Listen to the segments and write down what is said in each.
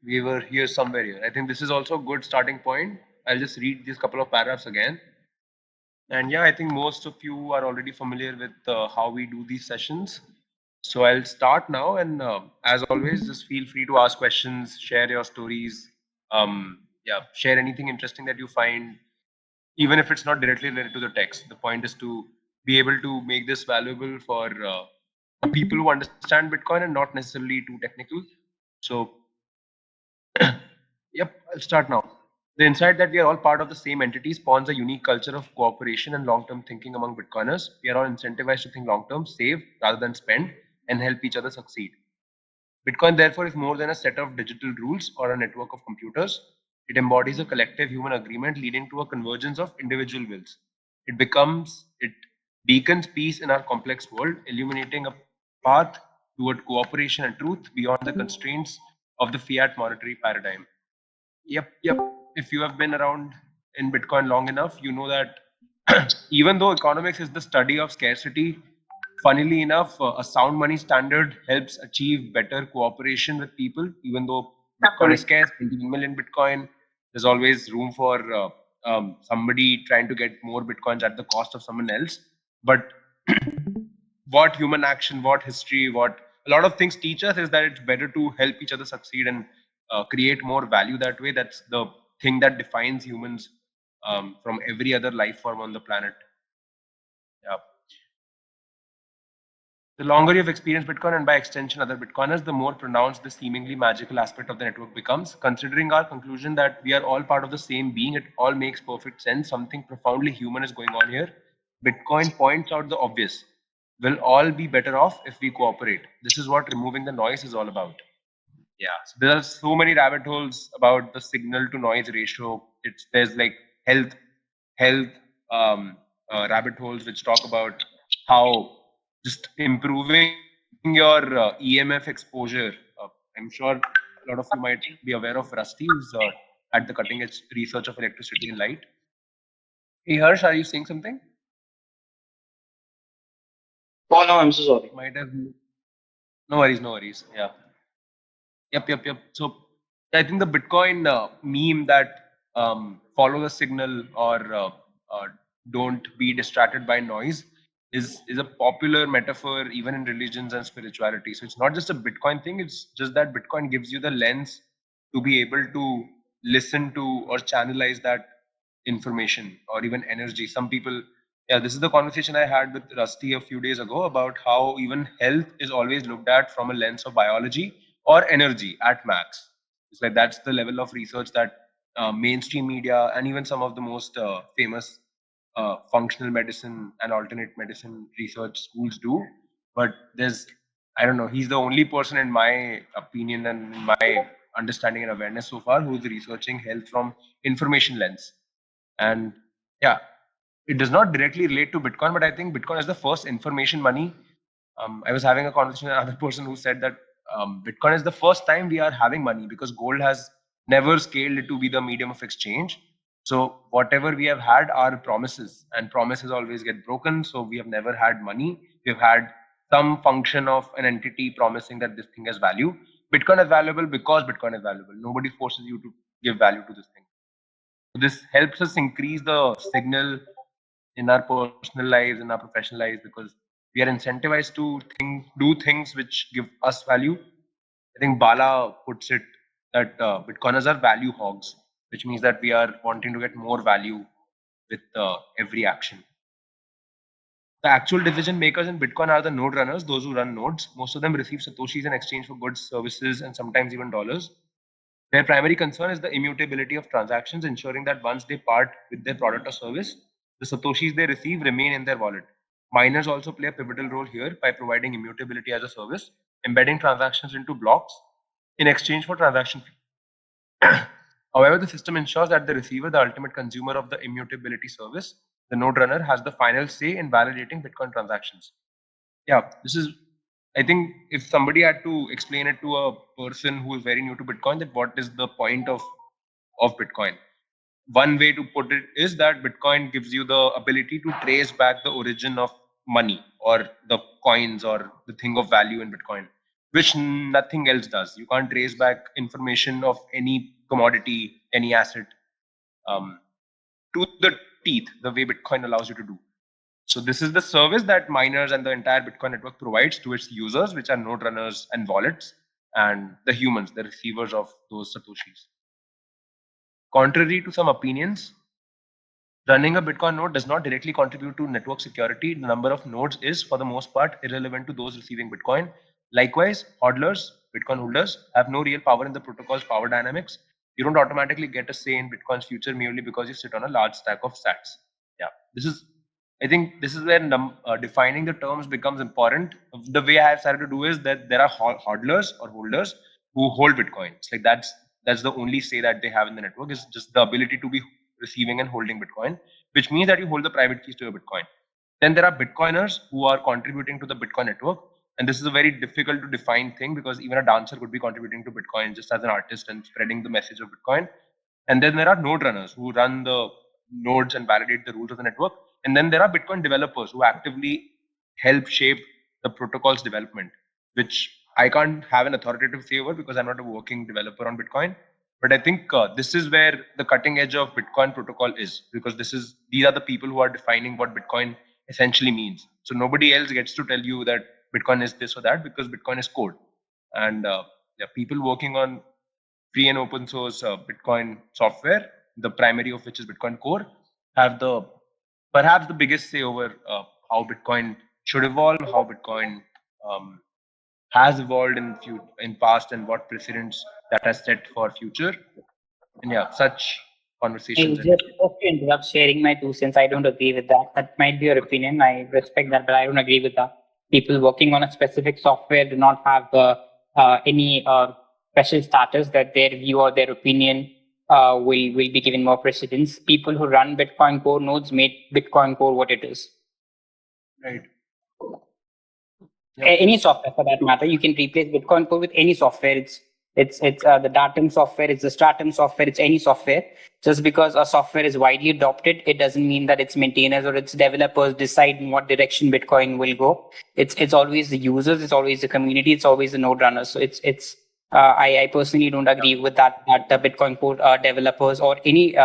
We were here somewhere here. I think this is also a good starting point. I'll just read these couple of paragraphs again. And yeah, I think most of you are already familiar with how we do these sessions. So I'll start now, and as always, just feel free to ask questions, share your stories, yeah, share anything interesting that you find, even if it's not directly related to the text. The point is to be able to make this valuable for people who understand Bitcoin and not necessarily too technical. So yep, I'll start now. The insight that we are all part of the same entity spawns a unique culture of cooperation and long term thinking among Bitcoiners. We are all incentivized to think long term, save rather than spend, and help each other succeed. Bitcoin, therefore, is more than a set of digital rules or a network of computers. It embodies a collective human agreement leading to a convergence of individual wills. It beacons peace in our complex world, illuminating a path toward cooperation and truth beyond the constraints of the fiat monetary paradigm. Yep. If you have been around in Bitcoin long enough, you know that even though economics is the study of scarcity, funnily enough, a sound money standard helps achieve better cooperation with people. Even though Bitcoin is scarce, 21 million Bitcoin, there's always room for somebody trying to get more Bitcoins at the cost of someone else. But what human action, what history, what a lot of things teach us is that it's better to help each other succeed and create more value that way. That's the thing that defines humans from every other life form on the planet. Yeah. The longer you've experienced Bitcoin and by extension other Bitcoiners, the more pronounced the seemingly magical aspect of the network becomes. Considering our conclusion that we are all part of the same being, it all makes perfect sense. Something profoundly human is going on here. Bitcoin points out the obvious. We'll all be better off if we cooperate. This is what removing the noise is all about. Yeah, so there are so many rabbit holes about the signal to noise ratio. There's like health health rabbit holes which talk about how just improving your EMF exposure. I'm sure a lot of you might be aware of Rusty, who's at the cutting edge research of electricity and light. Hey Harsh, are you saying something? Oh no, I'm so sorry. Might have. No worries, no worries. Yeah. Yep. So I think the Bitcoin meme that follow the signal or uh, don't be distracted by noise is a popular metaphor even in religions and spirituality. So it's not just a Bitcoin thing. It's just that Bitcoin gives you the lens to be able to listen to or channelize that information or even energy. Some people, yeah, this is the conversation I had with Rusty a few days ago about how even health is always looked at from a lens of biology or energy at max. It's like that's the level of research that mainstream media and even some of the most famous functional medicine and alternate medicine research schools do. But there's, I don't know, he's the only person in my opinion and in my understanding and awareness so far who's researching health from information lens. And yeah, it does not directly relate to Bitcoin, but I think Bitcoin is the first information money. I was having a conversation with another person who said that Bitcoin is the first time we are having money because gold has never scaled it to be the medium of exchange. So whatever we have had are promises, and promises always get broken. So we have never had money. We've had some function of an entity promising that this thing has value. Bitcoin is valuable because Bitcoin is valuable. Nobody forces you to give value to this thing. So this helps us increase the signal in our personal lives, in our professional lives, because we are incentivized to do things which give us value. I think Bala puts it that Bitcoiners are value hogs, which means that we are wanting to get more value with every action. The actual decision makers in Bitcoin are the node runners, those who run nodes. Most of them receive satoshis in exchange for goods, services, and sometimes even dollars. Their primary concern is the immutability of transactions, ensuring that once they part with their product or service, the satoshis they receive remain in their wallet. Miners also play a pivotal role here by providing immutability as a service, embedding transactions into blocks in exchange for transaction fee. However, the system ensures that the receiver, the ultimate consumer of the immutability service, the node runner, has the final say in validating Bitcoin transactions. Yeah, this is, I think if somebody had to explain it to a person who is very new to Bitcoin, that what is the point of Bitcoin? One way to put it is that Bitcoin gives you the ability to trace back the origin of money or the coins or the thing of value in Bitcoin. which nothing else does. You can't trace back information of any commodity, any asset, um, to the teeth, the way Bitcoin allows you to do. So this is the service that miners and the entire Bitcoin network provides to its users, which are node runners and wallets, and the humans, the receivers of those satoshis. Contrary to some opinions, running a Bitcoin node does not directly contribute to network security. The number of nodes is, for the most part, irrelevant to those receiving Bitcoin. Likewise, hodlers, Bitcoin holders, have no real power in the protocol's power dynamics. You don't automatically get a say in Bitcoin's future merely because you sit on a large stack of sats. Yeah, this is. I think this is where defining the terms becomes important. The way I have started to do is that there are hodlers or holders who hold Bitcoin. It's like that's the only say that they have in the network is just the ability to be receiving and holding Bitcoin, which means that you hold the private keys to your Bitcoin. Then there are Bitcoiners who are contributing to the Bitcoin network. And this is a very difficult to define thing because even a dancer could be contributing to Bitcoin just as an artist and spreading the message of Bitcoin. And then there are node runners who run the nodes and validate the rules of the network. And then there are Bitcoin developers who actively help shape the protocol's development, which I can't have an authoritative say over because I'm not a working developer on Bitcoin. But I think this is where the cutting edge of Bitcoin protocol is, because these are the people who are defining what Bitcoin essentially means. So nobody else gets to tell you that Bitcoin is this or that because Bitcoin is code, and there are people working on free and open source Bitcoin software, the primary of which is Bitcoin Core, have the perhaps the biggest say over how Bitcoin should evolve, how Bitcoin um, has evolved in past, and what precedents that has set for future. And yeah, such I conversations and just hope to interrupt sharing my 2 cents. I don't agree with that. That might be your opinion. I respect that, but I don't agree with that. People working on a specific software do not have any special status that their view or their opinion will be given more precedence. People who run Bitcoin Core nodes made Bitcoin Core what it is. right. Yep. Any software for that matter. You can replace Bitcoin Core with any software. It's the Datum software, it's the Stratum software, it's any software. Just because a software is widely adopted, it doesn't mean that its maintainers or its developers decide in what direction Bitcoin will go. It's always the users, it's always the community, it's always the node runners. So it's I personally don't agree with that the Bitcoin Core developers or any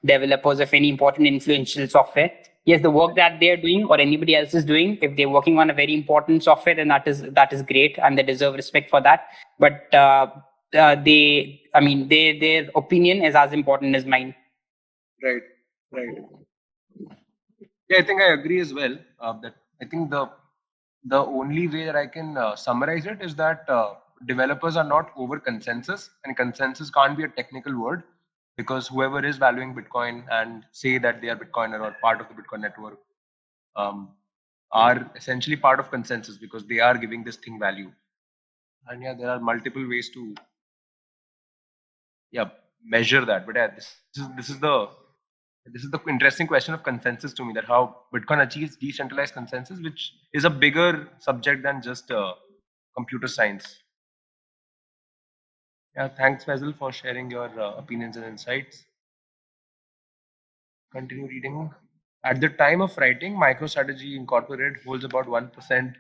developers of any important influential software. Yes, the work that they're doing or anybody else is doing, if they're working on a very important software, then that is great and they deserve respect for that. But their opinion is as important as mine. Right. Right. Yeah, I think I agree as well. That I think the only way that I can summarize it is that developers are not over consensus, and consensus can't be a technical word because whoever is valuing Bitcoin and say that they are Bitcoiner or part of the Bitcoin network um, are essentially part of consensus because they are giving this thing value. And yeah, there are multiple ways to yeah measure that. But yeah, this is the interesting question of consensus to me, that how Bitcoin achieves decentralized consensus, which is a bigger subject than just computer science. Yeah, thanks Faisal for sharing your opinions and insights. Continue reading. At the time of writing, MicroStrategy Incorporated holds about 1%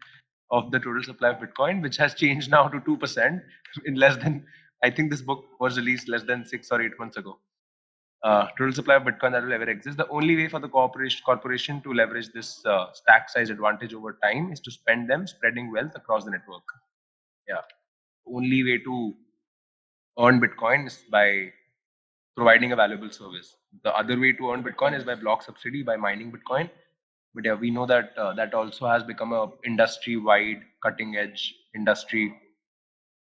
of the total supply of Bitcoin, which has changed now to 2% in less than, I think this book was released less than 6 or 8 months ago. Total supply of Bitcoin that will ever exist. The only way for the corporation to leverage this stack size advantage over time is to spend them spreading wealth across the network. Yeah, only way to earn Bitcoin is by providing a valuable service. The other way to earn Bitcoin is by block subsidy, by mining Bitcoin. But yeah, we know that that also has become a industry-wide, cutting-edge industry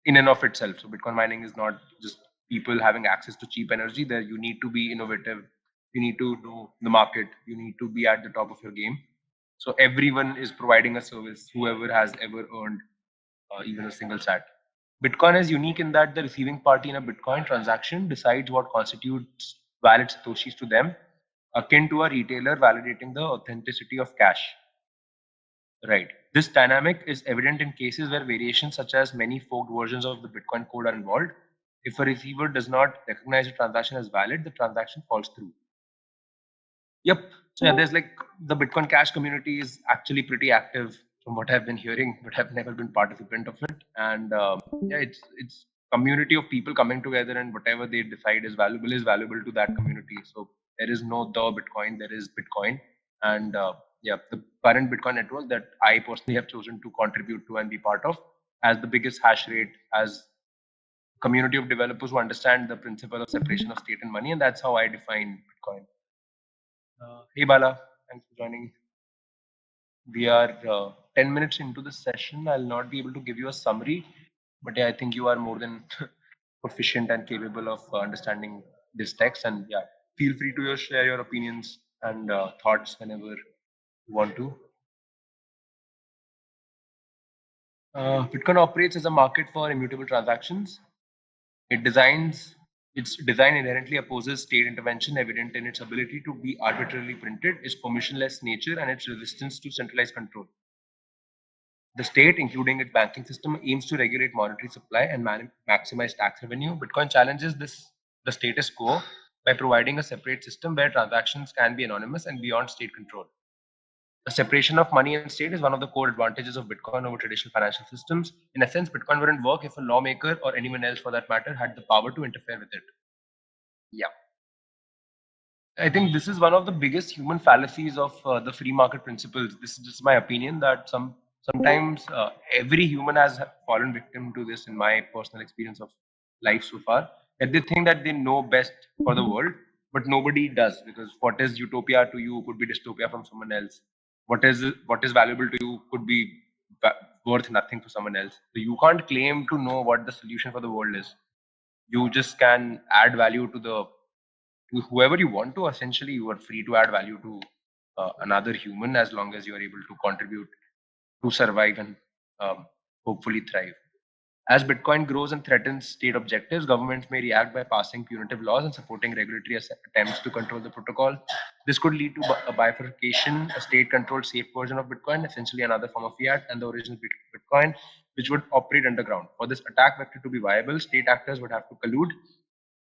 in and of itself. So Bitcoin mining is not just people having access to cheap energy. There, you need to be innovative. You need to know the market. You need to be at the top of your game. So everyone is providing a service. Whoever has ever earned even a single sat. Bitcoin is unique in that the receiving party in a Bitcoin transaction decides what constitutes valid satoshis to them, akin to a retailer validating the authenticity of cash. Right. This dynamic is evident in cases where variations such as many forked versions of the Bitcoin code are involved. If a receiver does not recognize a transaction as valid, the transaction falls through. Yep. So yeah, there's like the Bitcoin Cash community is actually pretty active from what I've been hearing, but I've never been participant of it. And yeah, it's community of people coming together, and whatever they decide is valuable to that community. So there is no the Bitcoin, there is Bitcoin, and yeah, the current Bitcoin network that I personally have chosen to contribute to and be part of has the biggest hash rate, has community of developers who understand the principle of separation of state and money, and that's how I define Bitcoin. Hey Bala, thanks for joining. We are 10 minutes into the session. I'll not be able to give you a summary, but yeah, I think you are more than proficient and capable of understanding this text. And yeah, feel free to share your opinions and thoughts whenever you want to. Bitcoin operates as a market for immutable transactions. It designs its design inherently opposes state intervention, evident in its ability to be arbitrarily printed, its permissionless nature, and its resistance to centralized control. The state, including its banking system, aims to regulate monetary supply and maximize tax revenue. Bitcoin challenges the status quo by providing a separate system where transactions can be anonymous and beyond state control. The separation of money and state is one of the core advantages of Bitcoin over traditional financial systems. In essence, Bitcoin wouldn't work if a lawmaker or anyone else for that matter had the power to interfere with it. Yeah. I think this is one of the biggest human fallacies of the free market principles. This is just my opinion that sometimes every human has fallen victim to this in my personal experience of life so far. That they think that they know best for the world, but nobody does, because what is utopia to you could be dystopia from someone else. What is valuable to you could be worth nothing for someone else. So you can't claim to know what the solution for the world is. You just can add value to whoever you want to. Essentially, you are free to add value to another human as long as you are able to contribute to survive and hopefully thrive. As Bitcoin grows and threatens state objectives, governments may react by passing punitive laws and supporting regulatory attempts to control the protocol. This could lead to a bifurcation, a state-controlled safe version of Bitcoin, essentially another form of fiat, and the original Bitcoin, which would operate underground. For this attack vector to be viable, state actors would have to collude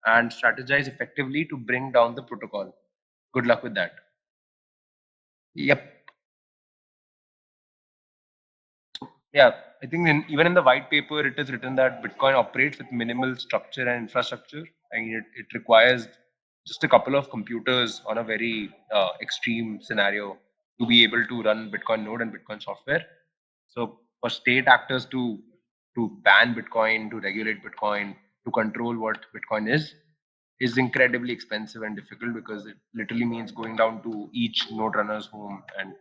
and strategize effectively to bring down the protocol. Good luck with that. Yep. Yeah, I think even in the white paper, it is written that Bitcoin operates with minimal structure and infrastructure. I mean, it requires just a couple of computers on a very extreme scenario to be able to run Bitcoin node and Bitcoin software. So for state actors to ban Bitcoin, to regulate Bitcoin, to control what Bitcoin is incredibly expensive and difficult, because it literally means going down to each node runner's home and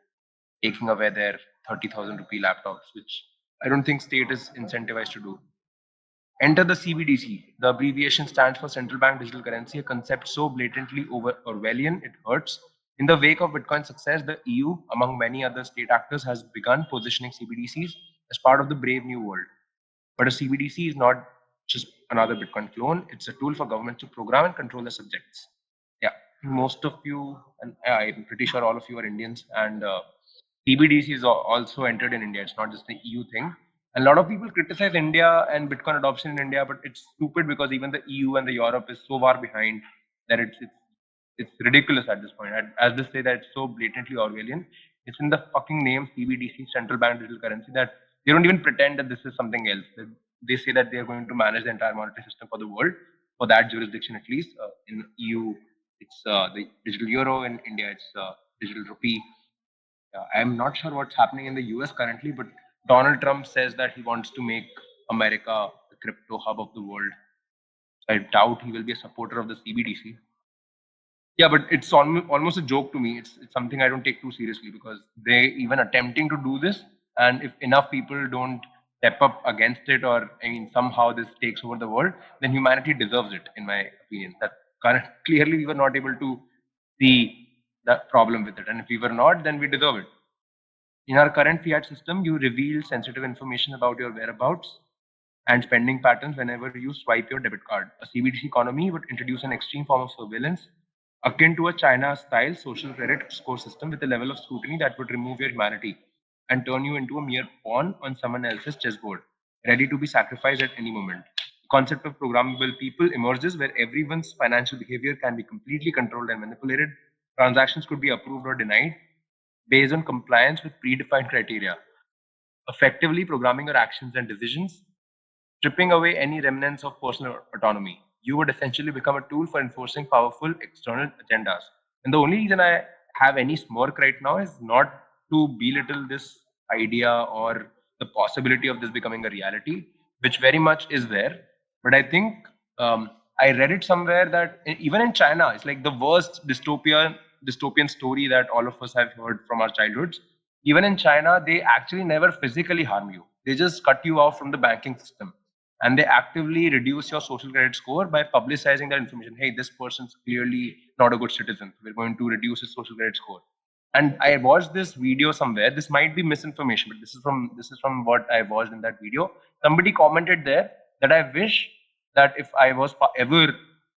taking away their 30,000 rupee laptops, which I don't think state is incentivized to do. Enter the CBDC. The abbreviation stands for Central Bank Digital Currency, a concept so blatantly Orwellian it hurts. In the wake of Bitcoin's success, the EU, among many other state actors, has begun positioning CBDCs as part of the brave new world. But a CBDC is not just another Bitcoin clone, it's a tool for governments to program and control their subjects. Yeah, most of you, and I'm pretty sure all of you are Indians, and CBDC is also entered in India. It's not just the EU thing. And a lot of people criticize India and Bitcoin adoption in India, but it's stupid because even the EU and the Europe is so far behind that it's ridiculous at this point. As they say that it's so blatantly Orwellian, it's in the fucking name CBDC, Central Bank Digital Currency, that they don't even pretend that this is something else. They say that they are going to manage the entire monetary system for the world, for that jurisdiction at least. In EU, it's the digital euro. In India, it's digital rupee. I'm not sure what's happening in the US currently, but Donald Trump says that he wants to make America the crypto hub of the world. I doubt he will be a supporter of the CBDC. Yeah, but it's almost a joke to me. It's something I don't take too seriously, because they even attempting to do this, and if enough people don't step up against it, or I mean somehow this takes over the world, then humanity deserves it, in my opinion. That clearly we were not able to see the problem with it, and if we were not, then we deserve it. In our current fiat system, you reveal sensitive information about your whereabouts and spending patterns whenever you swipe your debit card. A CBDC economy would introduce an extreme form of surveillance akin to a China style social credit score system, with a level of scrutiny that would remove your humanity and turn you into a mere pawn on someone else's chessboard, ready to be sacrificed at any moment. The concept of programmable people emerges, where everyone's financial behavior can be completely controlled and manipulated. Transactions could be approved or denied based on compliance with predefined criteria. effectively programming your actions and decisions, stripping away any remnants of personal autonomy. You would essentially become a tool for enforcing powerful external agendas. And the only reason I have any smirk right now is not to belittle this idea or the possibility of this becoming a reality, which very much is there. But I think I read it somewhere that even in China, it's like the worst dystopian story that all of us have heard from our childhoods. Even in China, they actually never physically harm you. They just cut you off from the banking system, and they actively reduce your social credit score by publicizing that information. Hey, this person's clearly not a good citizen. We're going to reduce his social credit score. And I watched this video somewhere. This might be misinformation, but this is from what I watched in that video. Somebody commented there that I wish that if I was ever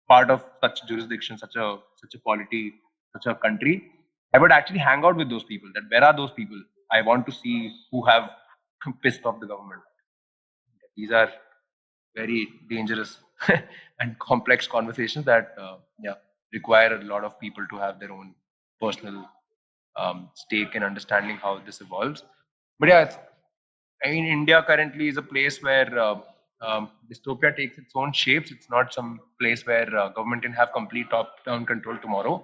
part of such jurisdiction, such a polity, such a country, I would actually hang out with those people. That where are those people? I want to see who have pissed off the government. These are very dangerous and complex conversations that yeah, require a lot of people to have their own personal stake in understanding how this evolves. But yeah, I mean, India currently is a place where dystopia takes its own shapes. It's not some place where government can have complete top-down control tomorrow,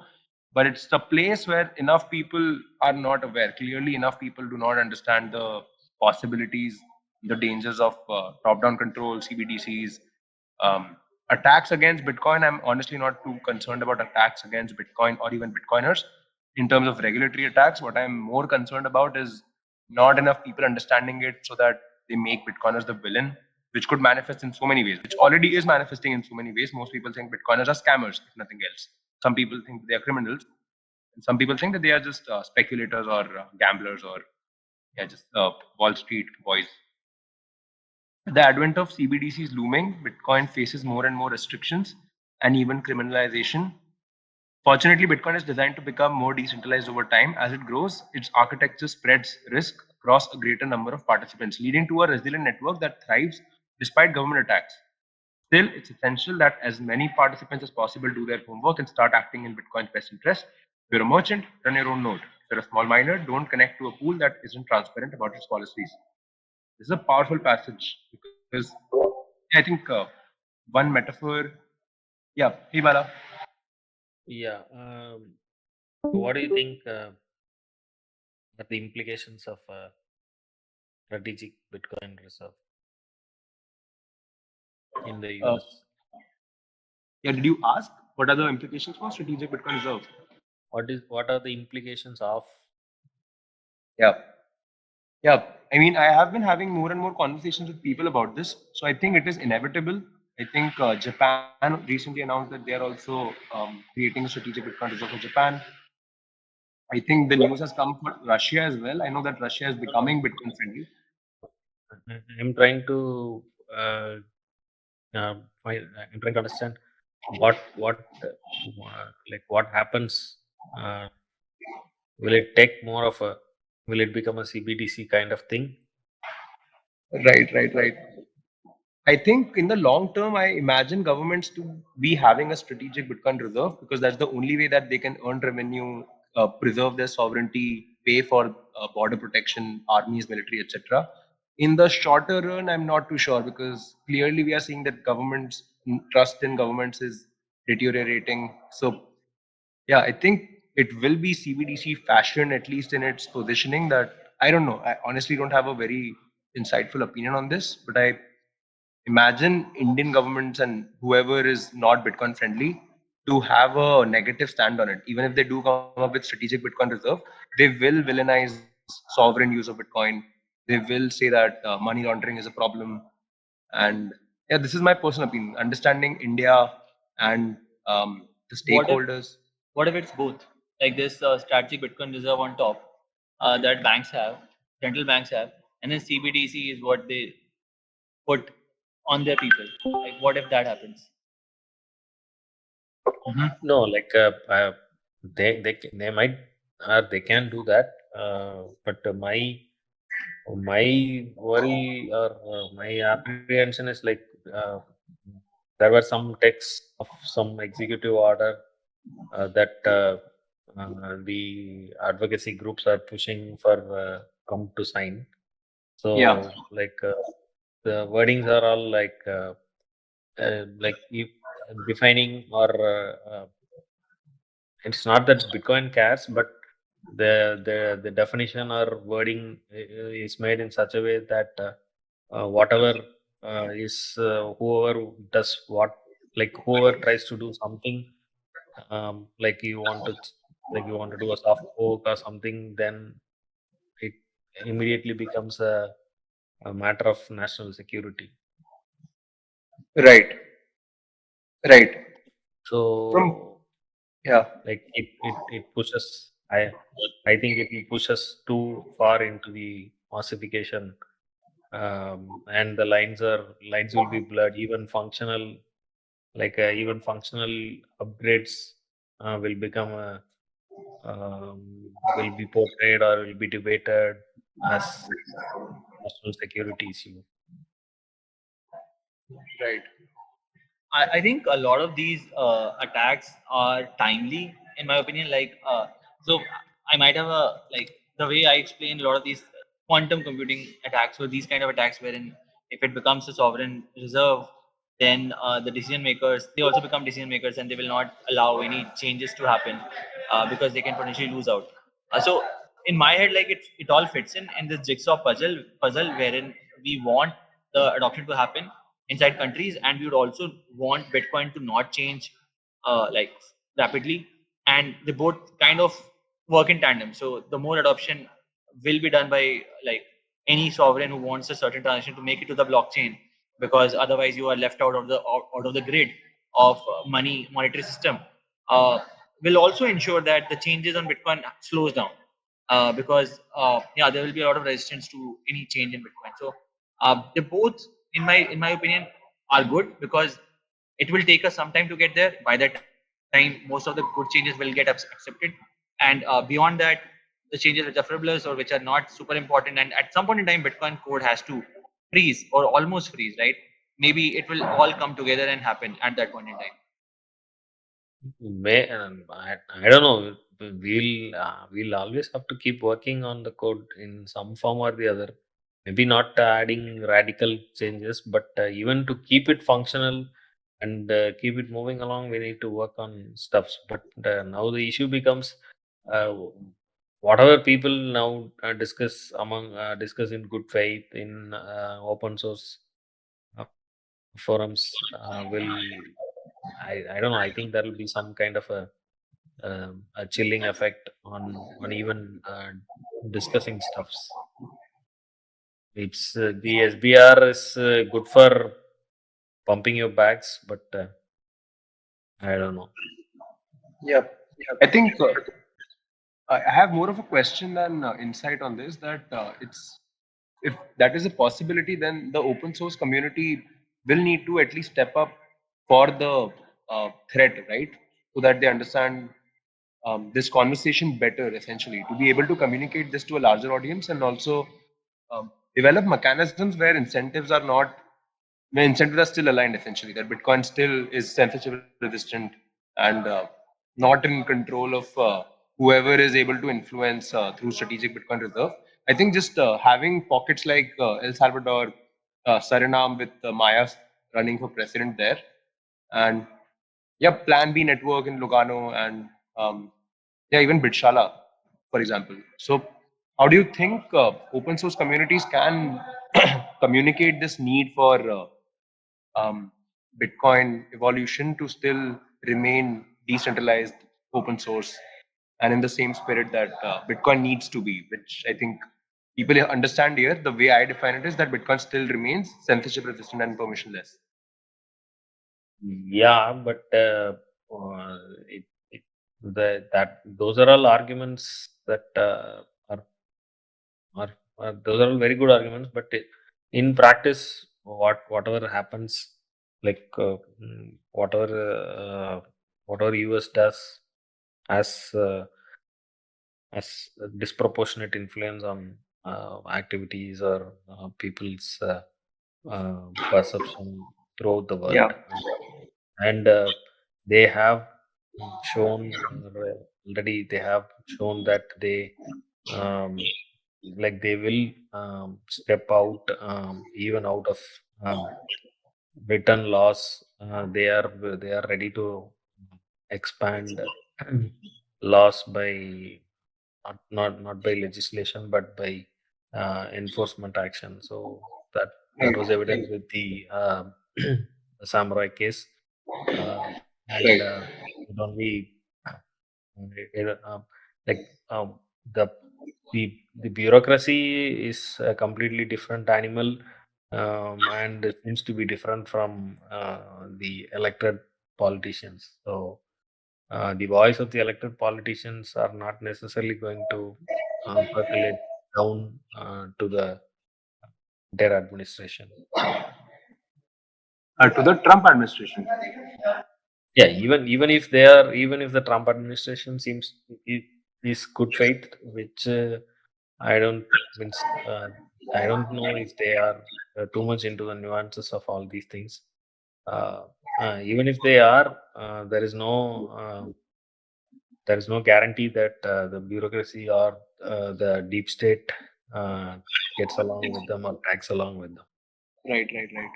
but it's a place where enough people are not aware. Clearly, enough people do not understand the possibilities, the dangers of top-down control, CBDCs, um, attacks against Bitcoin. I'm honestly not too concerned about attacks against Bitcoin or even Bitcoiners in terms of regulatory attacks. What I'm more concerned about is not enough people understanding it so that they make Bitcoiners the villain, which could manifest in so many ways, which already is manifesting in so many ways. Most people think Bitcoiners are scammers, if nothing else. Some people think they are criminals, and some people think that they are just speculators or gamblers or yeah, just Wall Street boys. The advent of CBDC is looming. Bitcoin faces more and more restrictions and even criminalization. Fortunately, Bitcoin is designed to become more decentralized over time. As it grows, its architecture spreads risk across a greater number of participants, leading to a resilient network that thrives despite government attacks. Still, it's essential that as many participants as possible do their homework and start acting in Bitcoin's best interest. If you're a merchant, run your own node. If you're a small miner, don't connect to a pool that isn't transparent about its policies. This is a powerful passage because I think one metaphor. Yeah, hey Bala. Yeah. What do you think are the implications of strategic Bitcoin reserve in the Uh, US? yeah, did you ask what are the implications for strategic Bitcoin reserve? What are the implications of? Yeah, yeah. I mean, I have been having more and more conversations with people about this, so I think it is inevitable. I think Japan recently announced that they are also creating a strategic Bitcoin reserve for Japan. I think the news has come for Russia as well. I know that Russia is No, no. becoming Bitcoin friendly. I'm trying to I'm trying to understand like what happens. Uh, will it take more of a? Will it become a CBDC kind of thing? Right, right, right. I think in the long term, I imagine governments to be having a strategic Bitcoin reserve because that's the only way that they can earn revenue, preserve their sovereignty, pay for border protection, armies, military, etc. In the shorter run, I'm not too sure because clearly we are seeing that governments trust in governments is deteriorating. So yeah, I think it will be CBDC fashion, at least in its positioning. That I don't know. I honestly don't have a very insightful opinion on this, but I imagine Indian governments and whoever is not Bitcoin friendly to have a negative stand on it. Even if they do come up with strategic Bitcoin reserve, they will villainize sovereign use of Bitcoin. They will say that money laundering is a problem. And yeah, this is my personal opinion. Understanding India and the What if stakeholders. what if it's both? Like this strategic Bitcoin reserve on top that banks have, central banks have, and then CBDC is what they put on their people. Like what if that happens? Mhm. No, like they might they can do that, but my worry or my apprehension is like uh, there were some texts of some executive order that the advocacy groups are pushing for Trump to sign. So the wordings are all like if defining or it's not that Bitcoin cares, but the definition or wording is made in such a way that whatever is whoever does what, like whoever tries to do something, like you want to do a soft fork or something, then it immediately becomes a matter of national security. Right. Right. From So yeah. like it pushes, I think it will push us too far into the ossification, and the lines will be blurred. Even functional upgrades will become will be portrayed or will be debated as national security issue. Right. I think a lot of these attacks are timely, in my opinion. So I might have a like the way I explain a lot of these quantum computing attacks, or these kind of attacks, wherein if it becomes a sovereign reserve, then the decision makers, they also become decision makers, and they will not allow any changes to happen because they can potentially lose out. So in my head, like it all fits in this jigsaw puzzle wherein we want the adoption to happen inside countries, and we would also want Bitcoin to not change like rapidly, and they both kind of work in tandem. So the more adoption will be done by like any sovereign who wants a certain transaction to make it to the blockchain, because otherwise you are left out of the grid of monetary system, uh, will also ensure that the changes on Bitcoin slows down, because yeah, there will be a lot of resistance to any change in Bitcoin. So they both, in my opinion, are good, because it will take us some time to get there. By that time, most of the good changes will get accepted, and beyond that, the changes which are frivolous or which are not super important, and at some point in time, Bitcoin code has to freeze or almost freeze, right? Maybe it will all come together and happen at that point in time. I don't know. We'll always have to keep working on the code in some form or the other. Maybe not adding radical changes, but even to keep it functional and keep it moving along, we need to work on stuffs. But now the issue becomes uh, whatever people now discuss in good faith in open source uh, forums will I don't know. I think there will be some kind of a chilling effect on even discussing stuffs. It's the SBR is good for pumping your bags, but I don't know. Yep. I think I have more of a question than insight on this. That it's if that is a possibility, then the open source community will need to at least step up for the threat, right? So that they understand this conversation better, essentially, to be able to communicate this to a larger audience, and also develop mechanisms where incentives are not the incentives are still aligned, essentially, that Bitcoin still is censorship resistant and not in control of whoever is able to influence through strategic Bitcoin reserve. I think just having pockets like El Salvador, Suriname with Maya running for president there, and yeah, Plan B network in Lugano, and yeah, even Bitshala, for example. So, how do you think open source communities can communicate this need for um, Bitcoin evolution to still remain decentralized, open source, and in the same spirit that Bitcoin needs to be, which I think people understand here? The way I define it is that Bitcoin still remains censorship resistant and permissionless. Yeah, but it, it, that those are all arguments that are, those are all very good arguments. But in practice, whatever happens, like whatever US does has a disproportionate influence on activities or people's perception throughout the Yeah. world, and they have shown already they have shown that they um, like they will step out, even out of written laws. They are ready to expand laws by not by legislation but by enforcement action. So that Right. was evident with the samurai case, and Right. it only it, like the the bureaucracy is a completely different animal, and it seems to be different from the elected politicians. So the voice of the elected politicians are not necessarily going to percolate down to their administration. To the Trump administration. Yeah, even if the Trump administration is good faith, which I don't means I don't know if they are too much into the nuances of all these things. Uh, Even if they are, there is no guarantee that the bureaucracy or the deep state uh, gets along with them or tags along with them. Right, right, right.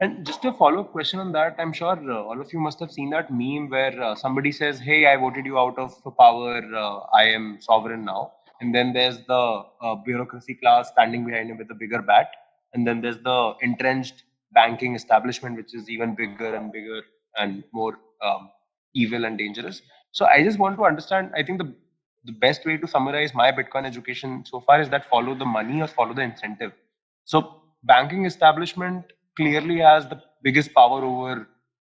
And just a follow-up question on that, I'm sure all of you must have seen that meme where somebody says, "Hey, I voted you out of power. I am sovereign now." And then there's the bureaucracy class standing behind him with a bigger bat, and then there's the entrenched banking establishment, which is even bigger and bigger and more evil and dangerous. So I just want to understand. I think the best way to summarize my Bitcoin education so far is that follow the money or follow the incentive. So banking establishment clearly has the biggest power over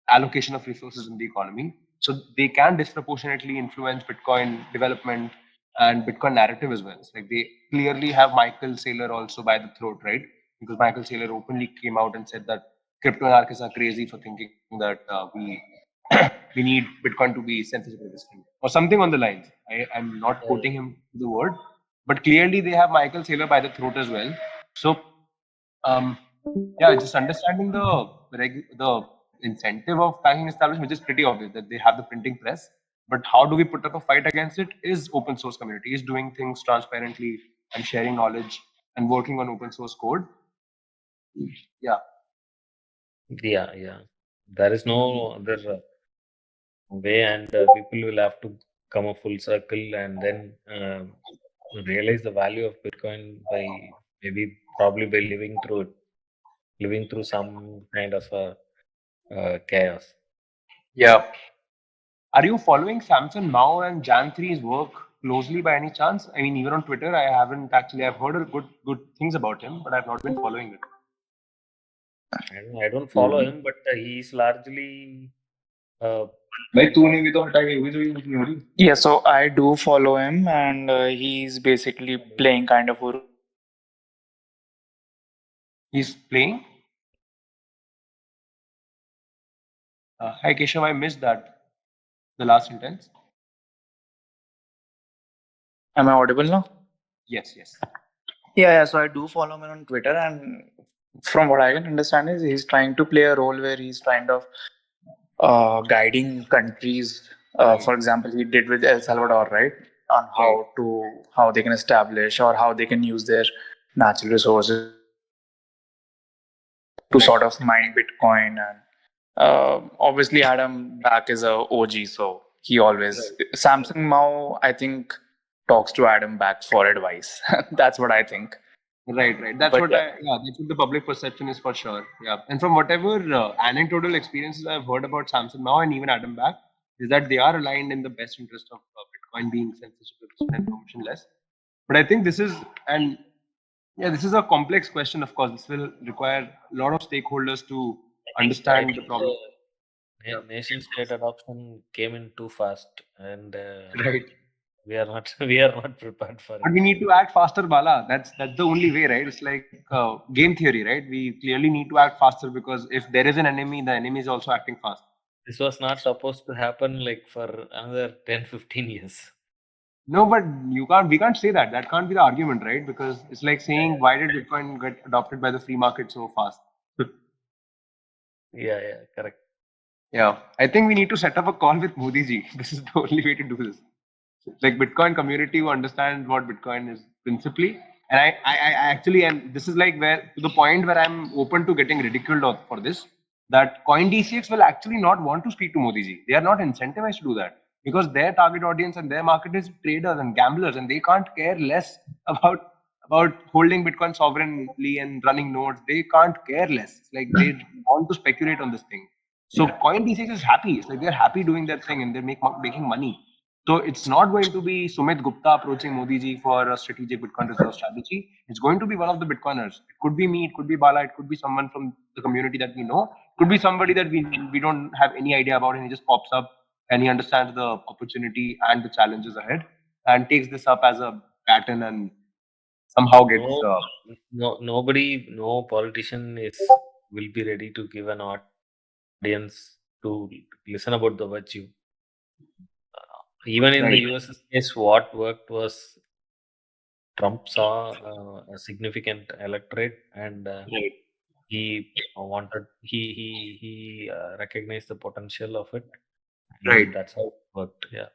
allocation of resources in the economy. So they can disproportionately influence Bitcoin development and Bitcoin narrative as well. It's like they clearly have Michael Saylor also by the throat, right? Because Michael Saylor openly came out and said that crypto anarchists are crazy for thinking that we need Bitcoin to be censorship resistant or something on the lines. I'm not Uh, quoting him to the word, but clearly they have Michael Saylor by the throat as well. So um, yeah, just understanding the incentive of banking establishment, which is pretty obvious that they have the printing press. But how do we put up a fight against it? Is open source community is doing things transparently and sharing knowledge and working on open source code. Yeah, yeah, yeah. There is no other way, and people will have to come a full circle and then realize the value of Bitcoin by maybe probably by living through some kind of a chaos. yeah. Are you following Samson Mao and Jan 3's work closely by any chance? I mean, even on Twitter, I haven't actually. I've heard good things about him, but I've not been following it. I don't follow him, but he's largely uh, भाई तूने भी तो हटाई हुई तो ये हो रही Yeah, so I do follow him, and he's basically playing kind of a He's playing. Hi Keshav, I missed that. The last sentence. Am I audible now? Yes, yes. Yeah. So I do follow him on Twitter, and from what I can understand, is he's trying to play a role where he's kind of guiding countries. Right, For example, he did with El Salvador, right, on right, how they can establish or how they can use their natural resources to right, sort of mine Bitcoin. And obviously, Adam Back is a OG, so he always right, Samsung Mao, I think, talks to Adam Back for advice. That's what I think. right. That's But what yeah, yeah, that's what the public perception is for sure. Yeah, and from whatever anecdotal experiences I've heard about Samsung now and even Adam Back, is that they are aligned in the best interest of Bitcoin being censorship resistant and permissionless. But I think this is and yeah, this is a complex question. Of course, this will require a lot of stakeholders to I understand the think problem. Yeah, nation state adoption came in too fast, and right. we are not we are not prepared for But it. we need to act faster, Bala. That's the only way, right? It's like game theory, right? We clearly need to act faster because if there is an enemy, the enemy is also acting fast. This was not supposed to happen like for another 10-15 years. No, but you can't. We can't say that. That can't be the argument, right? Because it's like saying, why did Bitcoin get adopted by the free market so fast? Yeah, correct. Yeah, I think we need to set up a call with Modi ji. This is the only way to do this. Like Bitcoin community who understand what Bitcoin is principally. And I actually, and this is like where to the point where I'm open to getting ridiculed for this. That Coin DCX will actually not want to speak to Modi ji. They are not incentivized to do that because their target audience and their market is traders and gamblers, and they can't care less about holding Bitcoin sovereignly and running nodes. They can't care less. It's like they want to speculate on this thing. So Coin DCX is happy. It's like they're happy doing their thing and they're making money. So it's not going to be Sumit Gupta approaching Modi ji for a strategic Bitcoin reserve strategy. It's going to be one of the Bitcoiners. It could be me, it could be Bala, it could be someone from the community that we know. It could be somebody that we don't have any idea about, and he just pops up and he understands the opportunity and the challenges ahead and takes this up as a pattern and somehow gets No, nobody, no politician is will be ready to give an audience to listen about the virtue. Even in the right, US's case, what worked was Trump saw a significant electorate, and right, he wanted he recognized the potential of it, right. and that's how it worked. Yeah.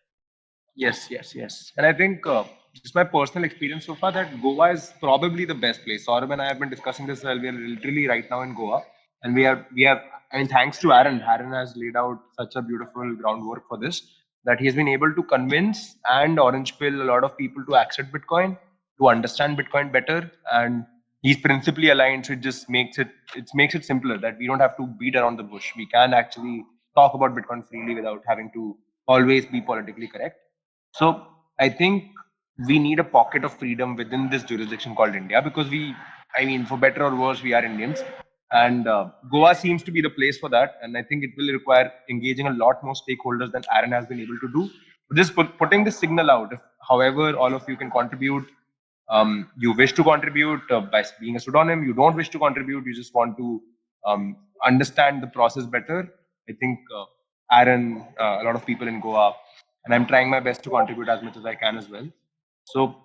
Yes, yes, yes. And I think just my personal experience so far that Goa is probably the best place. Saurabh and I have been discussing this while we are literally right now in Goa, and we have. I mean, thanks to Aaron. Aaron has laid out such a beautiful groundwork for this that he has been able to convince and orange pill a lot of people to accept Bitcoin, to understand Bitcoin better, and he's principally aligned. So it just makes it simpler that we don't have to beat around the bush. We can actually talk about Bitcoin freely without having to always be politically correct. So I think we need a pocket of freedom within this jurisdiction called India because I mean, for better or worse, we are Indians. And Goa seems to be the place for that. And I think it will require engaging a lot more stakeholders than Aaron has been able to do. Just putting this signal out, if however all of you can contribute, you wish to contribute by being a pseudonym, you don't wish to contribute, you just want to understand the process better. I think Aaron, a lot of people in Goa, and I'm trying my best to contribute as much as I can as well. So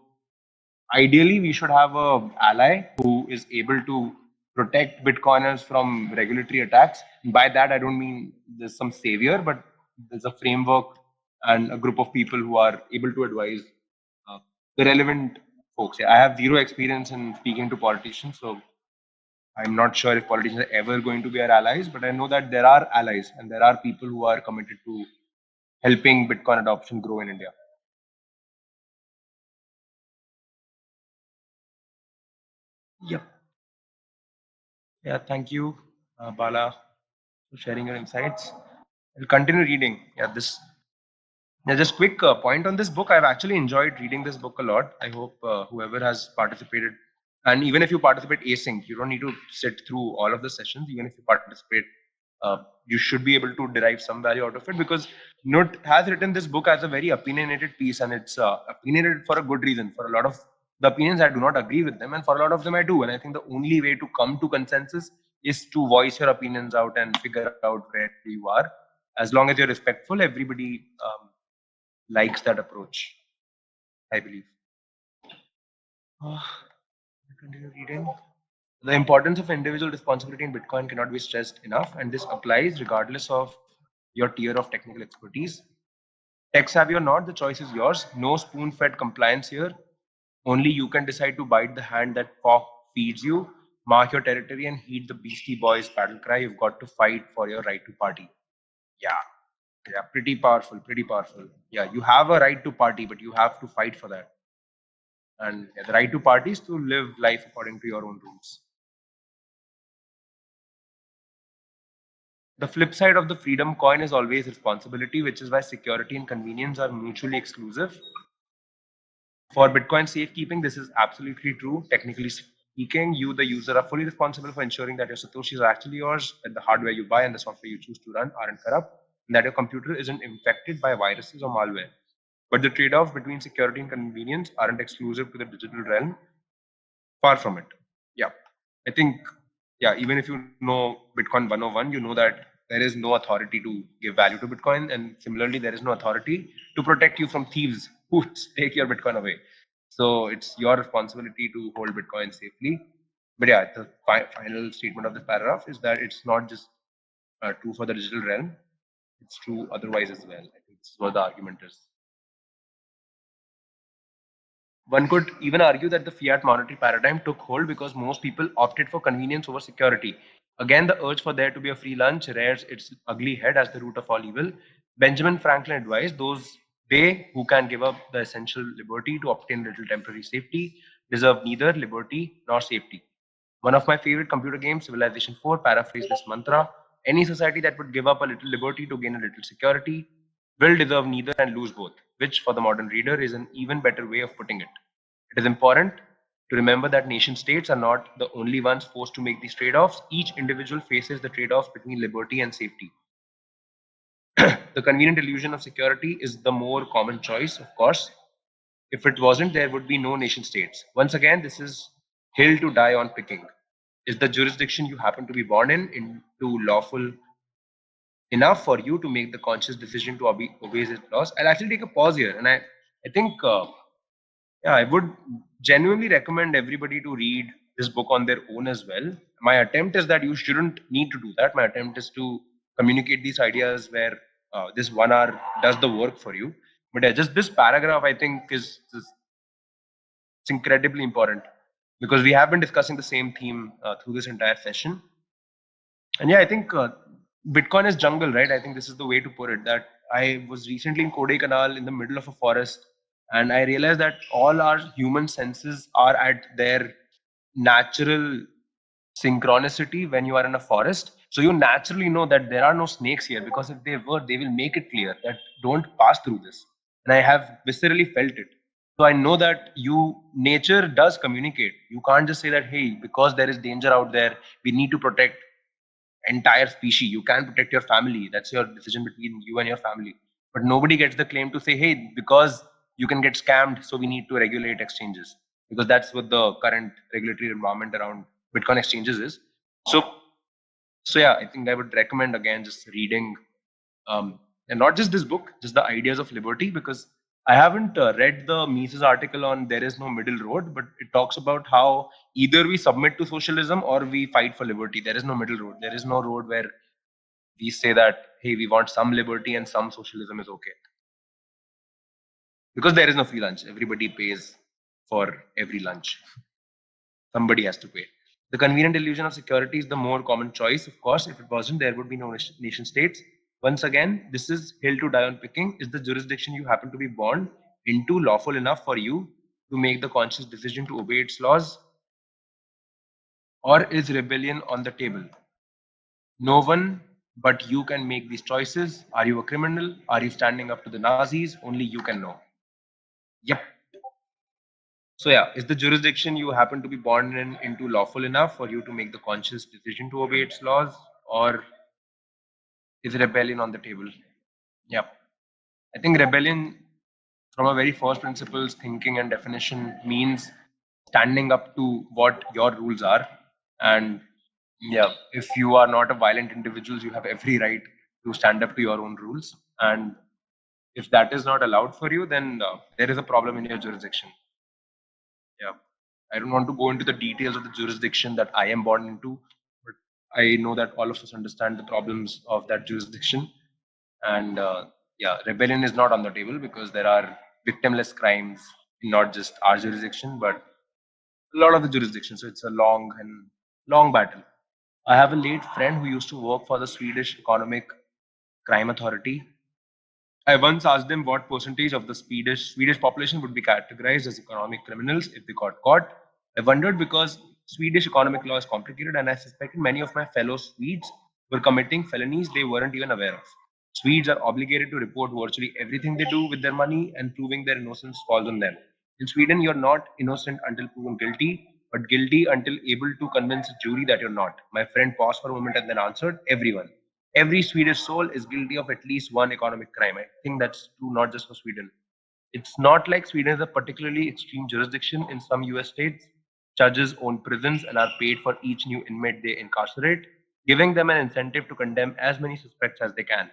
ideally, we should have a ally who is able to protect Bitcoiners from regulatory attacks. And by that, I don't mean there's some savior, but there's a framework and a group of people who are able to advise uh, the relevant folks. Yeah, I have zero experience in speaking to politicians, so I'm not sure if politicians are ever going to be our allies, but I know that there are allies and there are people who are committed to helping Bitcoin adoption grow in India. Yep. Yeah, thank you, Bala, for sharing your insights. I'll continue reading. Yeah, just quick point on this book. I've actually enjoyed reading this book a lot. I hope whoever has participated, and even if you participate async, you don't need to sit through all of the sessions. Even if you participate, you should be able to derive some value out of it because Knut has written this book as a very opinionated piece, and it's opinionated for a good reason. For a lot of the opinions, I do not agree with them, and for a lot of them, I do. And I think the only way to come to consensus is to voice your opinions out and figure out where you are. As long as you're respectful, everybody likes that approach, I believe. Continue reading. The importance of individual responsibility in Bitcoin cannot be stressed enough, and this applies regardless of your tier of technical expertise. Tech savvy or not, the choice is yours. No spoon fed compliance here. Only you can decide to bite the hand that fork feeds you. Mark your territory and heed the Beastie Boys battle cry. You've got to fight for your right to party. Yeah, yeah, pretty powerful, pretty powerful. Yeah, you have a right to party, but you have to fight for that. And yeah, the right to party is to live life according to your own rules. The flip side of the freedom coin is always responsibility, which is why security and convenience are mutually exclusive. For Bitcoin safekeeping, this is absolutely true. Technically speaking, you, the user, are fully responsible for ensuring that your Satoshis are actually yours, that the hardware you buy and the software you choose to run aren't corrupt, and that your computer isn't infected by viruses or malware. But the trade offs between security and convenience aren't exclusive to the digital realm. Far from it. Yeah. I think, yeah, even if you know Bitcoin 101, you know that there is no authority to give value to Bitcoin. And similarly, there is no authority to protect you from thieves who take your Bitcoin away. So it's your responsibility to hold Bitcoin safely. But yeah, the final statement of this paragraph is that it's not just true for the digital realm, it's true otherwise as well. I think this is what the argument is. One could even argue that the fiat monetary paradigm took hold because most people opted for convenience over security. Again, the urge for there to be a free lunch rears its ugly head as the root of all evil. Benjamin Franklin advised those they who can give up the essential liberty to obtain little temporary safety deserve neither liberty nor safety. One of my favorite computer games, Civilization 4, paraphrased this mantra. Any society that would give up a little liberty to gain a little security will deserve neither and lose both, which for the modern reader is an even better way of putting it. It is important to remember that nation states are not the only ones forced to make these trade offs. Each individual faces the trade offs between liberty and safety. The convenient illusion of security is the more common choice, of course. If it wasn't, there would be no nation states. Once again, this is hill to die on picking. Is the jurisdiction you happen to be born in into lawful enough for you to make the conscious decision to obey its laws? I'll actually take a pause here, and I think yeah, I would genuinely recommend everybody to read this book on their own as well. My attempt is that you shouldn't need to do that. My attempt is to communicate these ideas where this 1 hour does the work for you. But just this paragraph, I think, is it's incredibly important because we have been discussing the same theme through this entire session. And yeah, I think Bitcoin is jungle, right? I think this is the way to put it. That I was recently in Kodaikanal in the middle of a forest, and I realized that all our human senses are at their natural synchronicity when you are in a forest. So you naturally know that there are no snakes here because if they were, they will make it clear that don't pass through this. And I have viscerally felt it. So I know that nature does communicate. You can't just say that, hey, because there is danger out there, we need to protect entire species. You can protect your family. That's your decision between you and your family. But nobody gets the claim to say, hey, because you can get scammed, so we need to regulate exchanges. Because that's what the current regulatory environment around Bitcoin exchanges is. So, so yeah, I think I would recommend again just reading, and not just this book, just the ideas of liberty, because I haven't read the Mises article on there is no middle road, but it talks about how either we submit to socialism or we fight for liberty. There is no middle road. There is no road where we say that, hey, we want some liberty and some socialism is okay. Because there is no free lunch. Everybody pays for every lunch. Somebody has to pay. The convenient illusion of security is the more common choice, of course. If it wasn't, there would be no nation states. Once again, this is hill to die on picking. Is the jurisdiction you happen to be born into lawful enough for you to make the conscious decision to obey its laws? Or is rebellion on the table? No one but you can make these choices. Are you a criminal? Are you standing up to the Nazis? Only you can know. Yep. So yeah, is the jurisdiction you happen to be born in into lawful enough for you to make the conscious decision to obey its laws, or is rebellion on the table? Yep. I think rebellion, from a very first principles thinking and definition, means standing up to what your rules are. And yeah, if you are not a violent individual, you have every right to stand up to your own rules. And if that is not allowed for you, then there is a problem in your jurisdiction. Yeah. I don't want to go into the details of the jurisdiction that I am born into, but I know that all of us understand the problems of that jurisdiction. And yeah, rebellion is not on the table because there are victimless crimes in not just our jurisdiction, but a lot of the jurisdictions. So it's a long battle. I have a late friend who used to work for the Swedish Economic Crime Authority. I once asked them what percentage of the Swedish population would be categorized as economic criminals if they got caught. I wondered because Swedish economic law is complicated, and I suspected many of my fellow Swedes were committing felonies they weren't even aware of. Swedes are obligated to report virtually everything they do with their money, and proving their innocence falls on them. In Sweden, you're not innocent until proven guilty, but guilty until able to convince a jury that you're not. My friend paused for a moment and then answered, everyone. Every Swedish soul is guilty of at least one economic crime. I think that's true not just for Sweden. It's not like Sweden is a particularly extreme jurisdiction. In some US states, judges own prisons and are paid for each new inmate they incarcerate, giving them an incentive to condemn as many suspects as they can.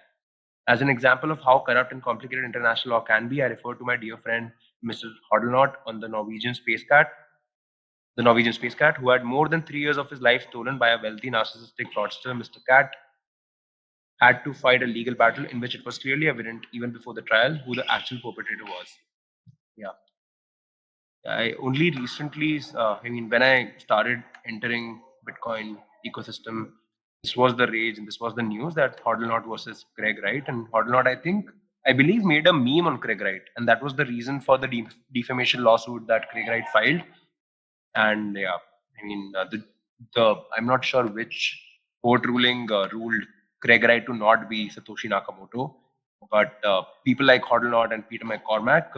As an example of how corrupt and complicated international law can be, I refer to my dear friend Mr. Hodlnot on the Norwegian space cat, who had more than 3 years of his life stolen by a wealthy narcissistic fraudster. Mr. Cat had to fight a legal battle in which it was clearly evident, even before the trial, who the actual perpetrator was. Yeah. I only recently, I mean, when I started entering Bitcoin ecosystem, this was the rage and this was the news that Hodlnaut versus Craig Wright. And Hodlnaut, I believe, made a meme on Craig Wright. And that was the reason for the defamation lawsuit that Craig Wright filed. And yeah, I mean, I'm not sure which court ruling ruled Craig Wright to not be Satoshi Nakamoto, but people like Hodlnaut and Peter McCormack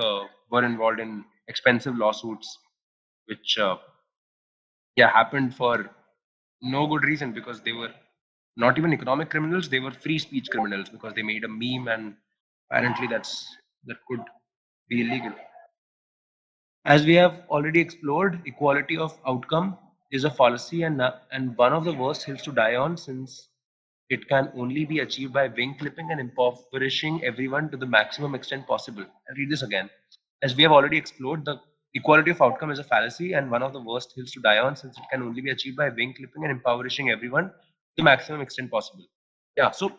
were involved in expensive lawsuits, which yeah happened for no good reason because they were not even economic criminals; they were free speech criminals because they made a meme, and apparently that could be illegal. As we have already explored, equality of outcome is a fallacy and one of the worst hills to die on since it can only be achieved by wing clipping and impoverishing everyone to the maximum extent possible. I'll read this again. As we have already explored, the equality of outcome is a fallacy and one of the worst hills to die on since it can only be achieved by wing clipping and impoverishing everyone to the maximum extent possible. Yeah, so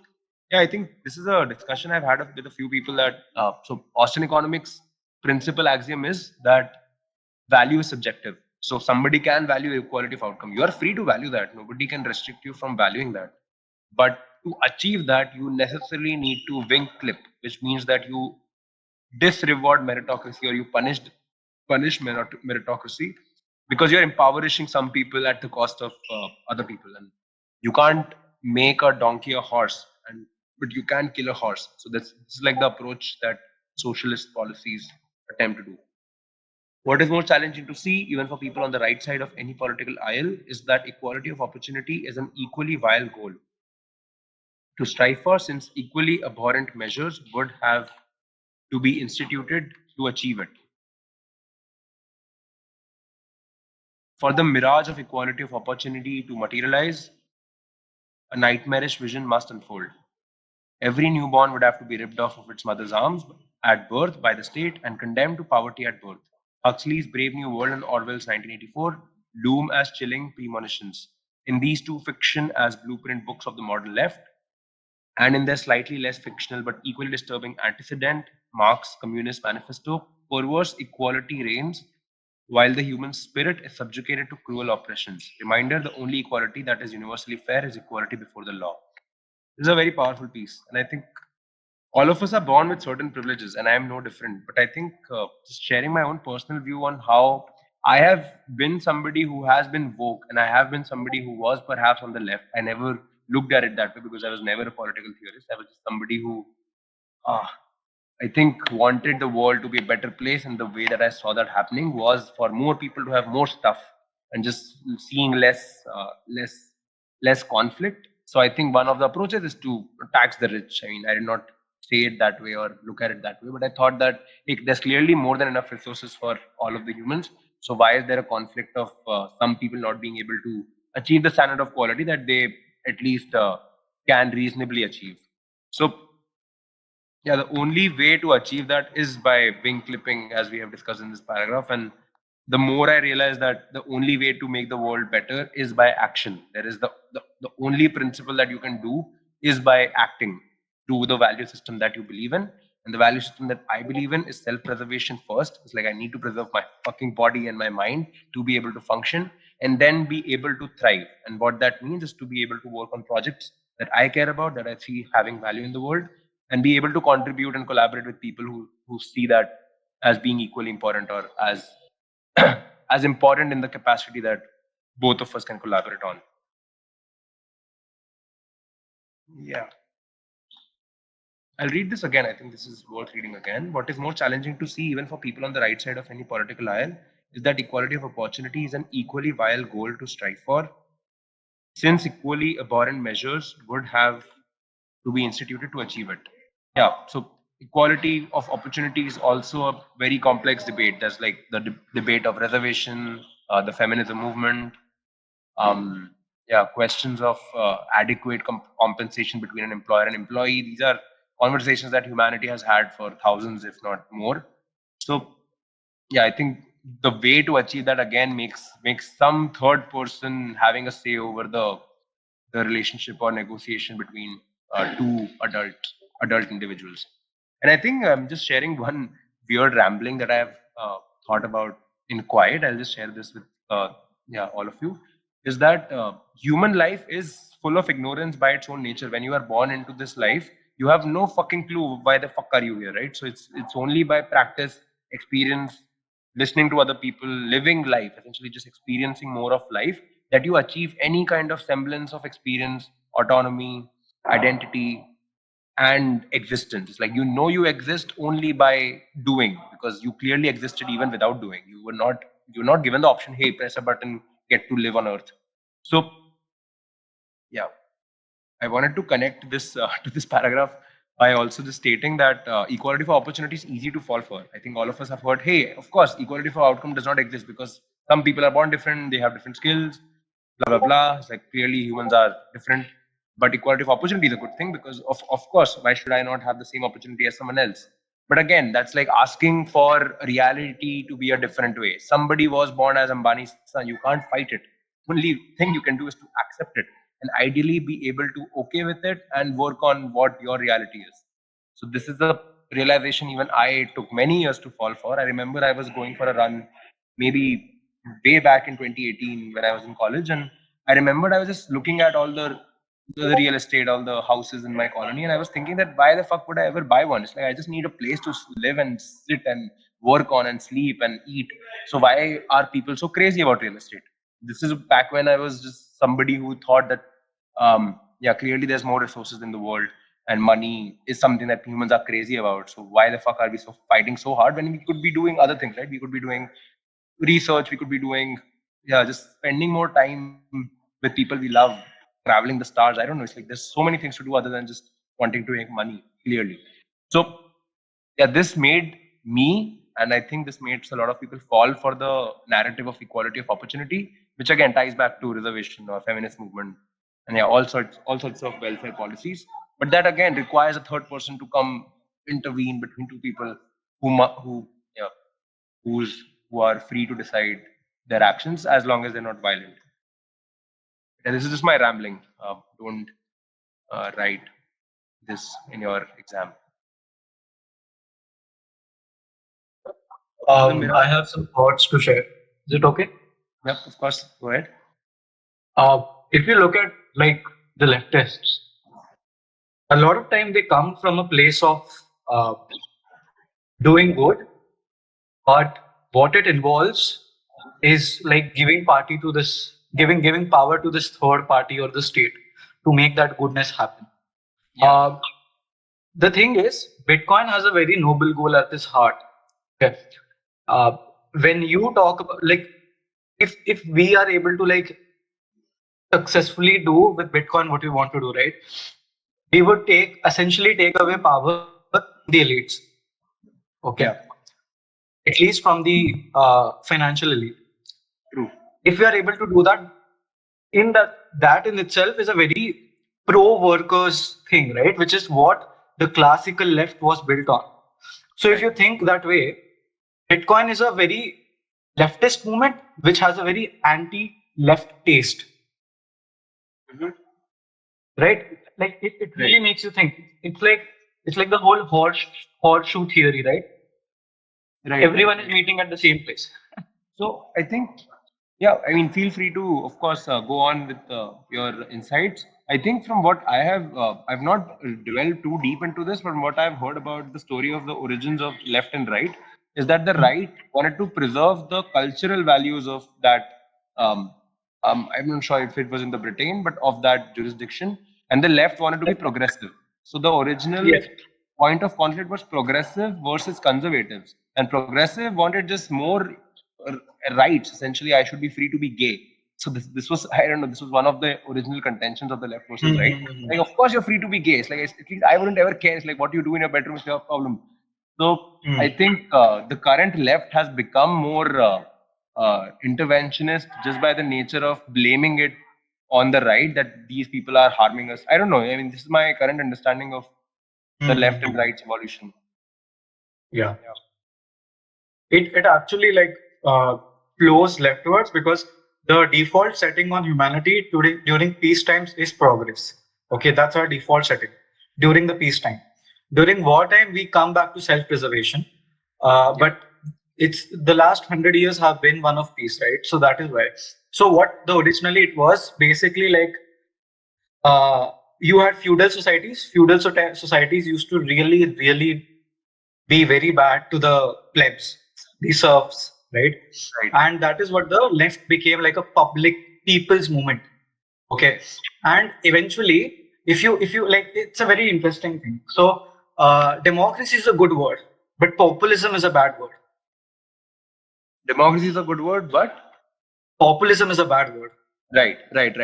yeah, I think this is a discussion I've had with a few people that so Austin economics principal axiom is that value is subjective. So somebody can value equality of outcome. You are free to value that. Nobody can restrict you from valuing that. But to achieve that, you necessarily need to wing clip, which means that you disreward meritocracy or you punish meritocracy because you're impoverishing some people at the cost of other people. And you can't make a donkey a horse, and but you can kill a horse. So this is like the approach that socialist policies attempt to do. What is more challenging to see, even for people on the right side of any political aisle, is that equality of opportunity is an equally vile goal to strive for, since equally abhorrent measures would have to be instituted to achieve it. For the mirage of equality of opportunity to materialize, a nightmarish vision must unfold. Every newborn would have to be ripped off of its mother's arms at birth by the state and condemned to poverty at birth. Huxley's Brave New World and Orwell's 1984 loom as chilling premonitions. In these two fiction as blueprint books of the modern left, and in their slightly less fictional but equally disturbing antecedent, Marx's Communist Manifesto, perverse equality reigns while the human spirit is subjugated to cruel oppressions. Reminder, the only equality that is universally fair is equality before the law. This is a very powerful piece, and I think all of us are born with certain privileges, and I am no different. But I think just sharing my own personal view on how I have been somebody who has been woke, and I have been somebody who was perhaps on the left. I never looked at it that way because I was never a political theorist. I was just somebody who uh, I think wanted the world to be a better place, and the way that I saw that happening was for more people to have more stuff and just seeing less conflict. So I think one of the approaches is to tax the rich. I mean, I did not say it that way or look at it that way, but I thought that there's clearly more than enough resources for all of the humans. So why is there a conflict of some people not being able to achieve the standard of quality that they at least can reasonably achieve? So yeah, the only way to achieve that is by wing clipping, as we have discussed in this paragraph. And the more I realize that the only way to make the world better is by action. There is the only principle that you can do is by acting to the value system that you believe in. And the value system that I believe in is self-preservation first. It's like I need to preserve my fucking body and my mind to be able to function and then be able to thrive. And what that means is to be able to work on projects that I care about, that I see having value in the world, and be able to contribute and collaborate with people who see that as being equally important or as as important in the capacity that both of us can collaborate on. Yeah. I'll read this again. I think this is worth reading again. What is more challenging to see, even for people on the right side of any political aisle, is that equality of opportunity is an equally vile goal to strive for, since equally abhorrent measures would have to be instituted to achieve it. Yeah, so equality of opportunity is also a very complex debate. There's like the debate of reservation, the feminism movement, yeah, questions of adequate compensation between an employer and employee. These are conversations that humanity has had for thousands, if not more. So yeah, I think the way to achieve that again makes some third person having a say over the relationship or negotiation between two adult individuals. And I think I'm just sharing one weird rambling that I have thought about in quiet, I'll just share this with all of you, is that human life is full of ignorance by its own nature. When you are born into this life, you have no fucking clue why the fuck are you here, right? So it's only by practice, experience, listening to other people, living life, essentially just experiencing more of life, that you achieve any kind of semblance of experience, autonomy, identity, and existence. It's like you exist only by doing, because you clearly existed even without doing. You're not given the option, hey, press a button, get to live on Earth. So yeah, I wanted to connect this to this paragraph by also just stating that equality for opportunity is easy to fall for. I think all of us have heard, hey, of course, equality for outcome does not exist because some people are born different, they have different skills, blah blah blah. It's like clearly humans are different, but equality of opportunity is a good thing because of course, why should I not have the same opportunity as someone else? But again, that's like asking for reality to be a different way. Somebody was born as Ambani's son, you can't fight it. Only thing you can do is to accept it and ideally be able to okay with it and work on what your reality is. So this is a realization even I took many years to fall for. I remember I was going for a run maybe way back in 2018 when I was in college, and I remembered I was just looking at all the real estate, all the houses in my colony, and I was thinking that why the fuck would I ever buy one? It's like I just need a place to live and sit and work on and sleep and eat. So why are people so crazy about real estate? This is back when I was just somebody who thought that yeah, clearly there's more resources in the world and money is something that humans are crazy about. So why the fuck are we so fighting so hard when we could be doing other things, right? We could be doing research, we could be doing, yeah, just spending more time with people we love, traveling the stars. I don't know. It's like there's so many things to do other than just wanting to make money, clearly. So yeah, this made me, and I think this makes a lot of people fall for the narrative of equality of opportunity, which again ties back to reservation or feminist movement, and yeah, all sorts of welfare policies. But that again requires a third person to come intervene between two people who yeah, who are free to decide their actions as long as they're not violent. And this is just my rambling. Don't write this in your exam. I have some thoughts to share. Is it okay? Yep, of course. Go ahead. If you look at like the leftists, a lot of time they come from a place of uh, doing good, but what it involves is like giving party to this, giving power to this third party or the state to make that goodness happen. Yeah. The thing is, Bitcoin has a very noble goal at its heart. Okay. When you talk about like, if we are able to like successfully do with Bitcoin what we want to do, right? We would essentially take away power from the elites. Okay. Yeah. At least from the financial elite. True. If we are able to do that, that in itself is a very pro workers thing, right? Which is what the classical left was built on. So if you think that way, Bitcoin is a very leftist movement which has a very anti-left taste, right? Like it really makes you think. It's like the whole horseshoe theory, right? Right. Everyone is meeting at the same place. So I think, yeah, I mean, feel free to, of course, go on with your insights. I think from what I have, I've not delved too deep into this, but from what I've heard about the story of the origins of left and right, is that the right wanted to preserve the cultural values of that. Um, I'm not sure if it was in the Britain, but of that jurisdiction, and the left wanted to be progressive. So the original Yes. point of conflict was progressive versus conservatives, and progressive wanted just more uh, rights. Essentially, I should be free to be gay. So this was, I don't know, this was one of the original contentions of the left versus right. Like, of course you're free to be gay. It's like, at least I wouldn't ever care. It's like, what you do in your bedroom is your problem. So I think the current left has become more interventionist just by the nature of blaming it on the right, that these people are harming us. I don't know. I mean, this is my current understanding of the left and right's evolution. Yeah. It actually like flows leftwards because the default setting on humanity during peace times is progress. Okay, that's our default setting during the peacetime. During wartime, we come back to self-preservation. But it's the last 100 years have been one of peace, right? So that is why. So what the originally it was basically like you had feudal societies. Societies used to really be very bad to the plebs, the serfs, right? Right. And that is what the left became like a public people's movement. Okay, and eventually, if you like, it's a very interesting thing. So, democracy is a good word, but populism is a bad word. Democracy is a good word, but Populism is a bad word, right. right?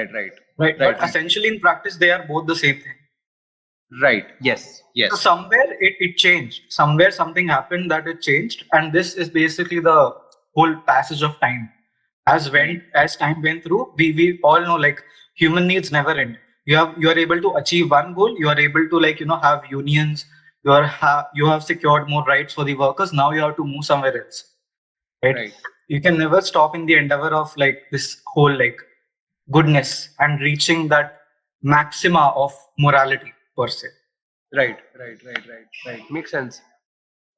But essentially, in practice, they are both the same thing. Right. Yes. So somewhere it changed. Somewhere something happened that it changed, and this is basically the whole passage of time. As time went through, we all know like human needs never end. You are able to achieve one goal. You are able to like have unions. You have secured more rights for the workers. Now you have to move somewhere else, right? Right. You can never stop in the endeavor of like this whole like goodness and reaching that maxima of morality per se. Right. Makes sense.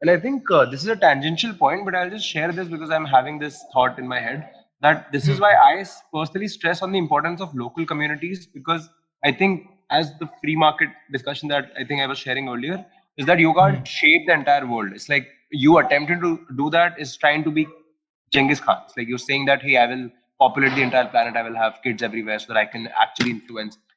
And I think this is a tangential point, but I'll just share this because I'm having this thought in my head that this is why personally stress on the importance of local communities, because I think, as the free market discussion that I think I was sharing earlier, is that you can't shape the entire world. It's like you attempting to do that is trying to be Genghis Khan. It's like you're saying that, hey, I will populate the entire planet, I will have kids everywhere so that I can actually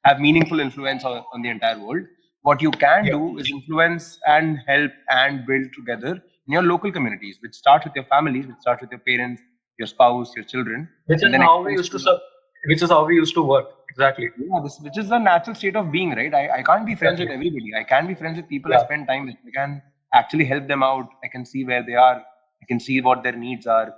have meaningful influence on the entire world. What you can Yeah. do is influence and help and build together in your local communities, which starts with your families, which starts with your parents, your spouse, your children, Which and is then how we extends used to to which is how we used to work exactly. which is the natural state of being, right? I can't be friends with Exactly. everybody. I can be friends with people I Yeah. spend time with. I can actually help them out. I can see where they are. I can see what their needs are.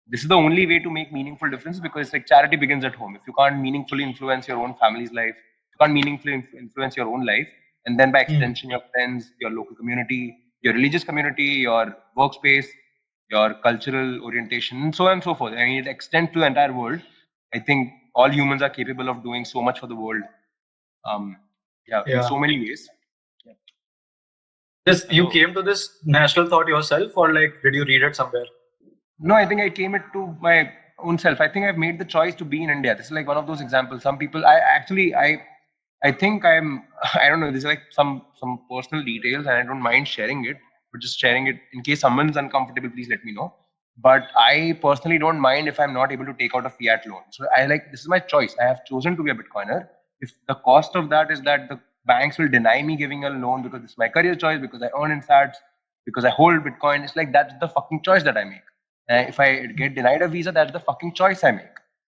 This is the only way to make meaningful difference, because it's like charity begins at home. If you can't meaningfully influence your own family's life, you can't meaningfully influence your own life, and then by extension, your friends, your local community, your religious community, your workspace, your cultural orientation, and so on and so forth. I mean, it extends to the entire world. I think all humans are capable of doing so much for the world. Um, yeah, in Yeah. so many ways. Yeah. You So, came to this national thought yourself, or like did you read it somewhere? no, I think I came it to my own self. I think I've made the choice to be in India. This is like one of those examples. Some people, I think I'm, I don't know. This is like some personal details, and I don't mind sharing it. But just sharing it in case someone's uncomfortable, please let me know. But I personally don't mind if I'm not able to take out a fiat loan. So I like, this is my choice. I have chosen to be a Bitcoiner. If the cost of that is that the banks will deny me giving a loan because it's my career choice, because I earn in sats, because I hold Bitcoin, it's like that's the fucking choice that I make. If I get denied a visa, that's the fucking choice I make.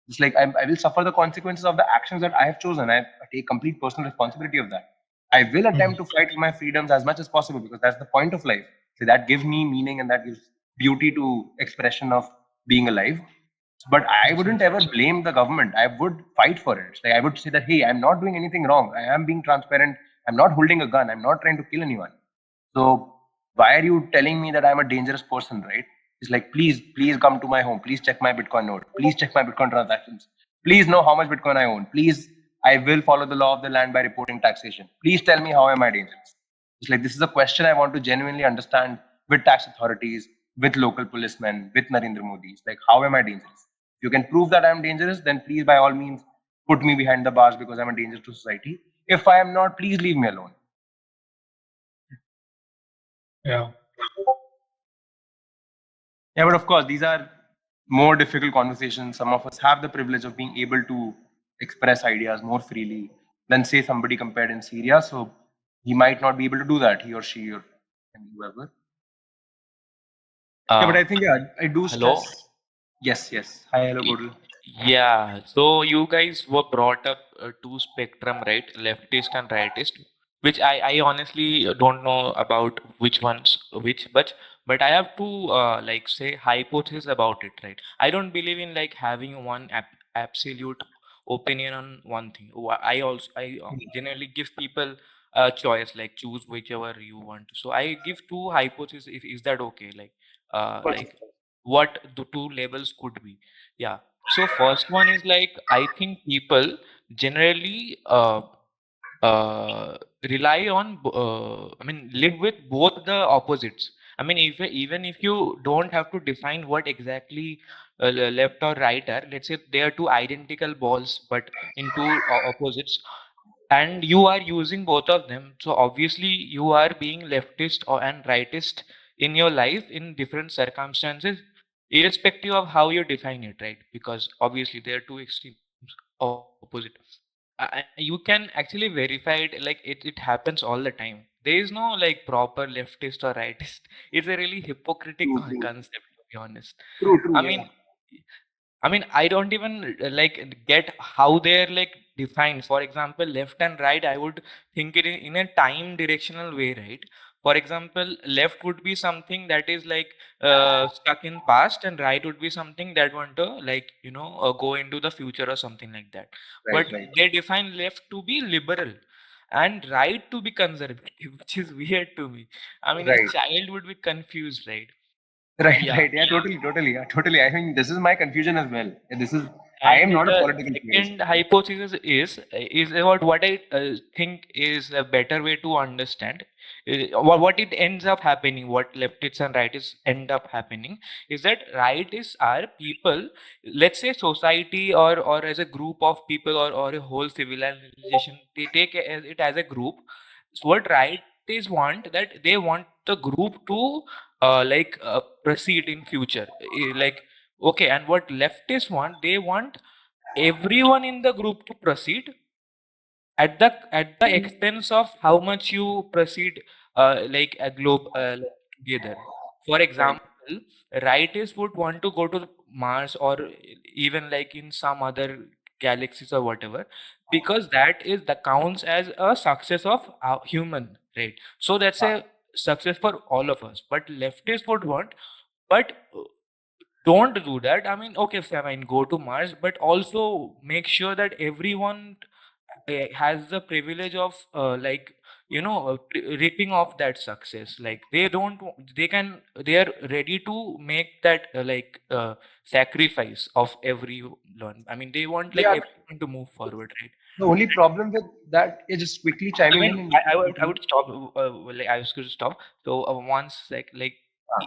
It's like I will suffer the consequences of the actions that I have chosen. I take complete personal responsibility of that. I will attempt to fight for my freedoms as much as possible, because that's the point of life. So that gives me meaning and that gives beauty to expression of being alive. But I wouldn't ever blame the government. I would fight for it. Like I would say that, hey, I'm not doing anything wrong. I am being transparent. I'm not holding a gun. I'm not trying to kill anyone. So why are you telling me that I'm a dangerous person, right? It's like, please come to my home. Please check my Bitcoin node. Please check my Bitcoin transactions. Please know how much Bitcoin I own. Please, I will follow the law of the land by reporting taxation. Please tell me, how am I dangerous? It's like, this is a question I want to genuinely understand with tax authorities, with local policemen, with Narendra Modi. It's like, how am I dangerous? If you can prove that I'm dangerous, then please, by all means, put me behind the bars because I'm a danger to society. If I am not, please leave me alone. Yeah. Yeah, but of course, these are more difficult conversations. Some of us have the privilege of being able to express ideas more freely than, say, somebody compared in Syria. So he might not be able to do that, he or she or whoever. Yeah, but I think, yeah, I do Hello. stress. Yes. Hi, hello, Y- Godul. Yeah, so you guys were brought up two spectrum, right? Leftist and rightist, which I honestly don't know about which one's which, but I have two like say hypotheses about it, right? I don't believe in like having one absolute opinion on one thing. I also generally give people a choice, like choose whichever you want. So I give two hypotheses. If is that okay? Like what the two labels could be? Yeah. So first one is like I think people generally rely on I mean live with both the opposites. I mean, if even if you don't have to define what exactly left or right are, let's say they are two identical balls, but in two opposites, and you are using both of them, so obviously you are being leftist or and rightist in your life in different circumstances, irrespective of how you define it, right? Because obviously there are two extremes opposite. You can actually verify it, like it happens all the time. There is no like proper leftist or rightist. It's a really hypocritical True, true, concept, to be honest. true. I Yeah. mean, I don't even like get how they're like defined. For example, left and right, I would think it in a time directional way, right? For example, left would be something that is like stuck in past, and right would be something that want to like go into the future or something like that. Right, But right, they define left to be liberal and right to be conservative, which is weird to me. I mean, a right. child would be confused, right? Right, Yeah. right. Yeah, totally. Yeah, totally. I think this is my confusion as well. Yeah, this is, I am And not a the political theorist. second hypothesis is about what I think is a better way to understand what it ends up happening. What leftists and rightists end up happening is that rightists are people, let's say society or as a group of people or a whole civilization. They take it as a group. So what rightists want, that they want the group to proceed in future, like. Okay, and what leftists want, they want everyone in the group to proceed at the expense of how much you proceed like a globe together. For Right. example, rightists would want to go to Mars or even like in some other galaxies or whatever, because that counts as a success of human, right? So that's Ah, a success for all of us. But leftists would want, but don't do that. I mean, okay, fine, go to Mars, but also make sure that everyone has the privilege of ripping off that success. Like they don't, they are ready to make that sacrifice of everyone. I mean, they want like yeah, everyone to move forward, right? the only problem with that is just quickly chiming Even in and I would stop. Like I was going to stop. So once like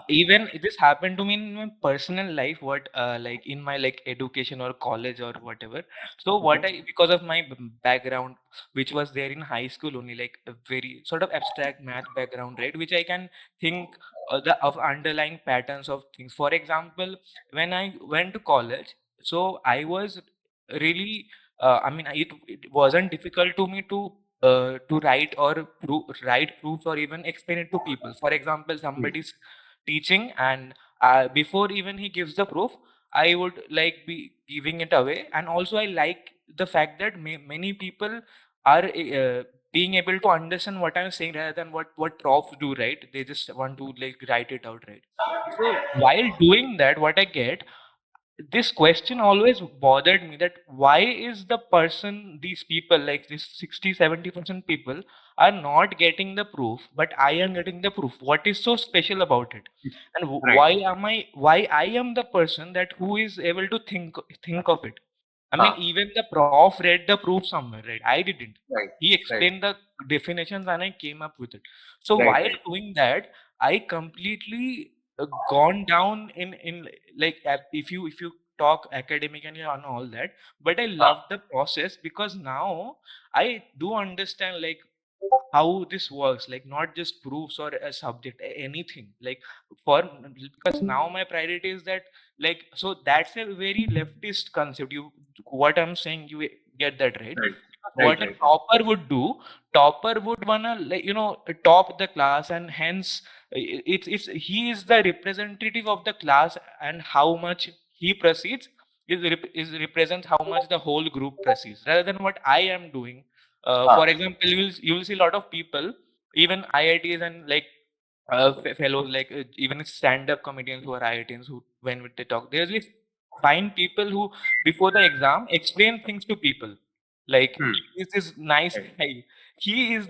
even this happened to me in my personal life. What like in my like education or college or whatever. So what I, because of my background, which was there in high school only, like a very sort of abstract math background, right? Which I can think the of underlying patterns of things. For example, when I went to college, so I was really. I mean, it wasn't difficult to me to write or write proofs or even explain it to people. For example, somebody's teaching, and before even he gives the proof, I would like be giving it away. And also, I like the fact that many people are being able to understand what I'm saying rather than what profs do. Right? They just want to like write it out. Right? So while doing that, what I get, this question always bothered me, that why is the person, these people, like this 60-70% people are not getting the proof, but I am getting the proof. What is so special about it? And right. why I am the person that who is able to think of it? I mean, Ah, even the prof read the proof somewhere, right? I didn't. right, He right, explained the definitions and I came up with it. So right, while right. doing that, I completely gone down in like if you talk academic and all that. But I Ah, love the process because now I do understand like how this works, like not just proofs or a subject, anything like for, because now my priority is that, like, so that's a very leftist concept. You, what I'm saying, you get that, right? right, Because right, what a right. topper would do, topper would wanna like top the class, and hence it's he is the representative of the class, and how much he proceeds is represents how much the whole group proceeds, rather than what I am doing. For Ah, example, you will see a lot of people, even IITs and like fellows, like even stand-up comedians who are IITians, who when they talk, there's this fine people who before the exam explain things to people. Like hmm, this is nice right. guy. He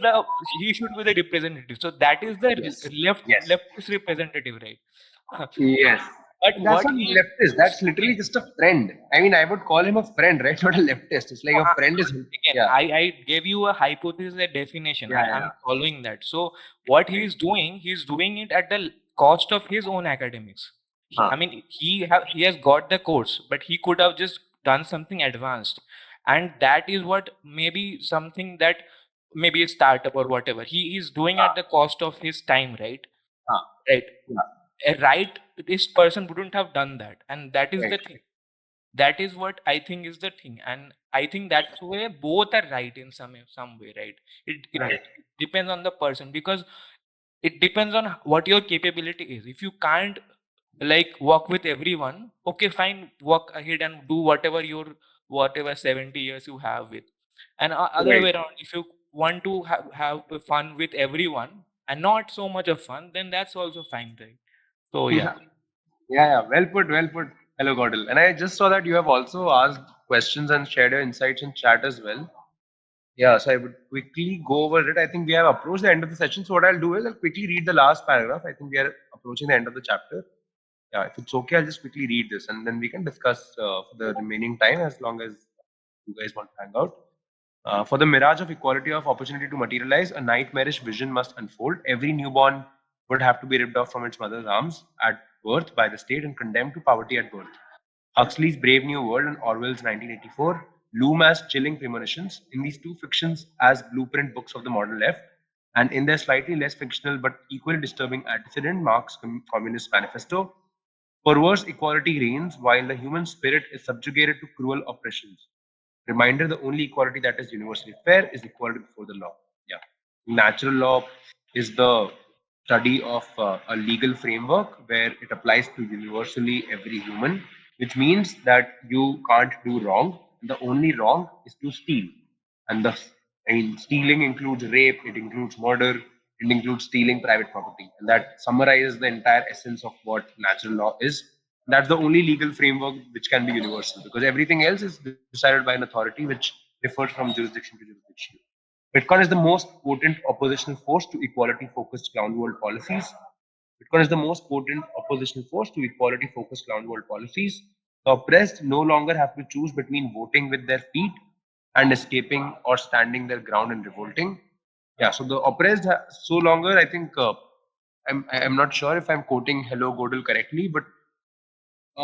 should be the representative. So that is the Yes, yes, leftist representative, right? yes. But That's what not he leftist. That's literally just a friend. I mean, I would call him a friend, right? Not a leftist. It's like No, a friend is. again, Yeah, I gave you a hypothesis, a definition. yeah, I'm yeah. following that. So what Right. he's doing it at the cost of his own academics. I mean, he has got the course, but he could have just done something advanced, and that is what maybe something that maybe a startup or whatever he is doing at the cost of his time, right? Ah, Right. yeah, A right, this person wouldn't have done that, and that is the right, thing. That is what I think is the thing, and I think that's where both are right in some way, right? It right. depends on the person, because it depends on what your capability is. If you can't like work with everyone, okay, fine, work ahead and do whatever 70 years you have with. And other Right. way around, if you want to have fun with everyone and not so much of fun, then that's also fine, right? So yeah. Yeah. Yeah, yeah. Well put, well put. Hello, Gordil. And I just saw that you have also asked questions and shared your insights in chat as well. Yeah, so I would quickly go over it. I think we have approached the end of the session. So what I'll do is I'll quickly read the last paragraph. I think we are approaching the end of the chapter. Yeah, if it's okay, I'll just quickly read this and then we can discuss for the remaining time as long as you guys want to hang out. For the mirage of equality of opportunity to materialize, a nightmarish vision must unfold. Every newborn would have to be ripped off from its mother's arms at birth by the state and condemned to poverty at birth. Huxley's Brave New World and Orwell's 1984 loom as chilling premonitions in these two fictions as blueprint books of the modern left, and in their slightly less fictional but equally disturbing antecedent, Marx's Communist Manifesto. Perverse equality reigns while the human spirit is subjugated to cruel oppressions. Reminder, the only equality that is universally fair is equality before the law. Yeah. Natural law is the study of a legal framework where it applies to universally every human, which means that you can't do wrong. The only wrong is to steal. And stealing includes rape, it includes murder, it includes stealing private property. And that summarizes the entire essence of what natural law is. That's the only legal framework which can be universal because everything else is decided by an authority which differs from jurisdiction to jurisdiction. Bitcoin is the most potent oppositional force to equality focused ground world policies. Bitcoin is the most potent oppositional force to equality focused ground world policies. The oppressed no longer have to choose between voting with their feet and escaping or standing their ground and revolting. Yeah, so the oppressed so longer, I think, I'm not sure if I'm quoting Hello Godel correctly, but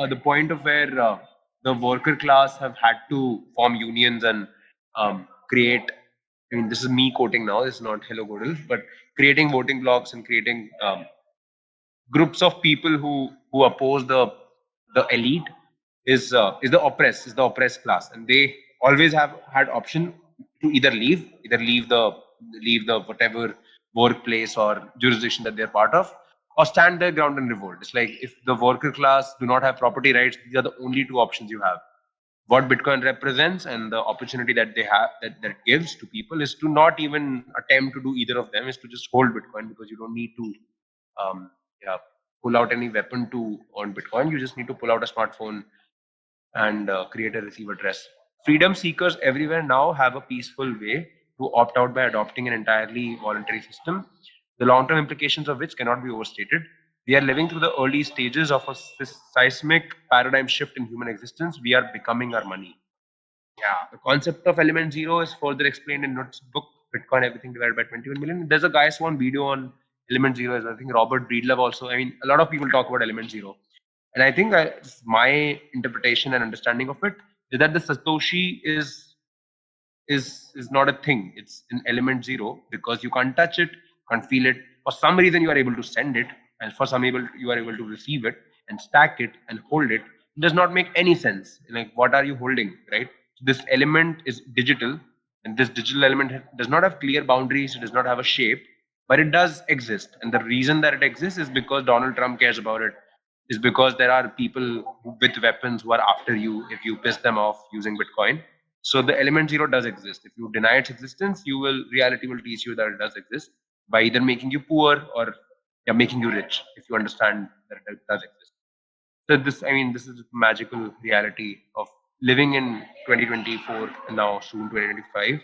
the point of where the worker class have had to form unions and create. I mean, this is me quoting now. This is not Hello Godel, but creating voting blocks and creating groups of people who oppose the elite is the oppressed class, and they always have had option to either leave the whatever workplace or jurisdiction that they're part of, or stand their ground and revolt. It's like if the worker class do not have property rights, these are the only two options you have. What Bitcoin represents and the opportunity that they have that gives to people is to not even attempt to do either of them, is to just hold Bitcoin because you don't need to yeah, pull out any weapon to earn Bitcoin. You just need to pull out a smartphone and create a receive address. Freedom seekers everywhere now have a peaceful way to opt out by adopting an entirely voluntary system, the long term implications of which cannot be overstated. We are living through the early stages of a seismic paradigm shift in human existence. We are becoming our money. Yeah, the concept of element zero is further explained in Knut's book, Bitcoin Everything Divided by 21 Million. There's a Guy Swan video on element zero as well. I think Robert Breedlove also. I mean, a lot of people talk about element zero. And I think my interpretation and understanding of it is that the Satoshi is not a thing. It's an element zero because you can't touch it, can't feel it. For some reason, you are able to send it, and for some able you are able to receive it and stack it and hold it. It does not make any sense. Like, what are you holding, right? This element is digital, and this digital element does not have clear boundaries. It does not have a shape, but it does exist. And the reason that it exists is because Donald Trump cares about it. Is because there are people with weapons who are after you if you piss them off using Bitcoin. So the element zero does exist. If you deny its existence, reality will teach you that it does exist by either making you poor or yeah, making you rich if you understand that it does exist. So this is the magical reality of living in 2024 and now soon 2025.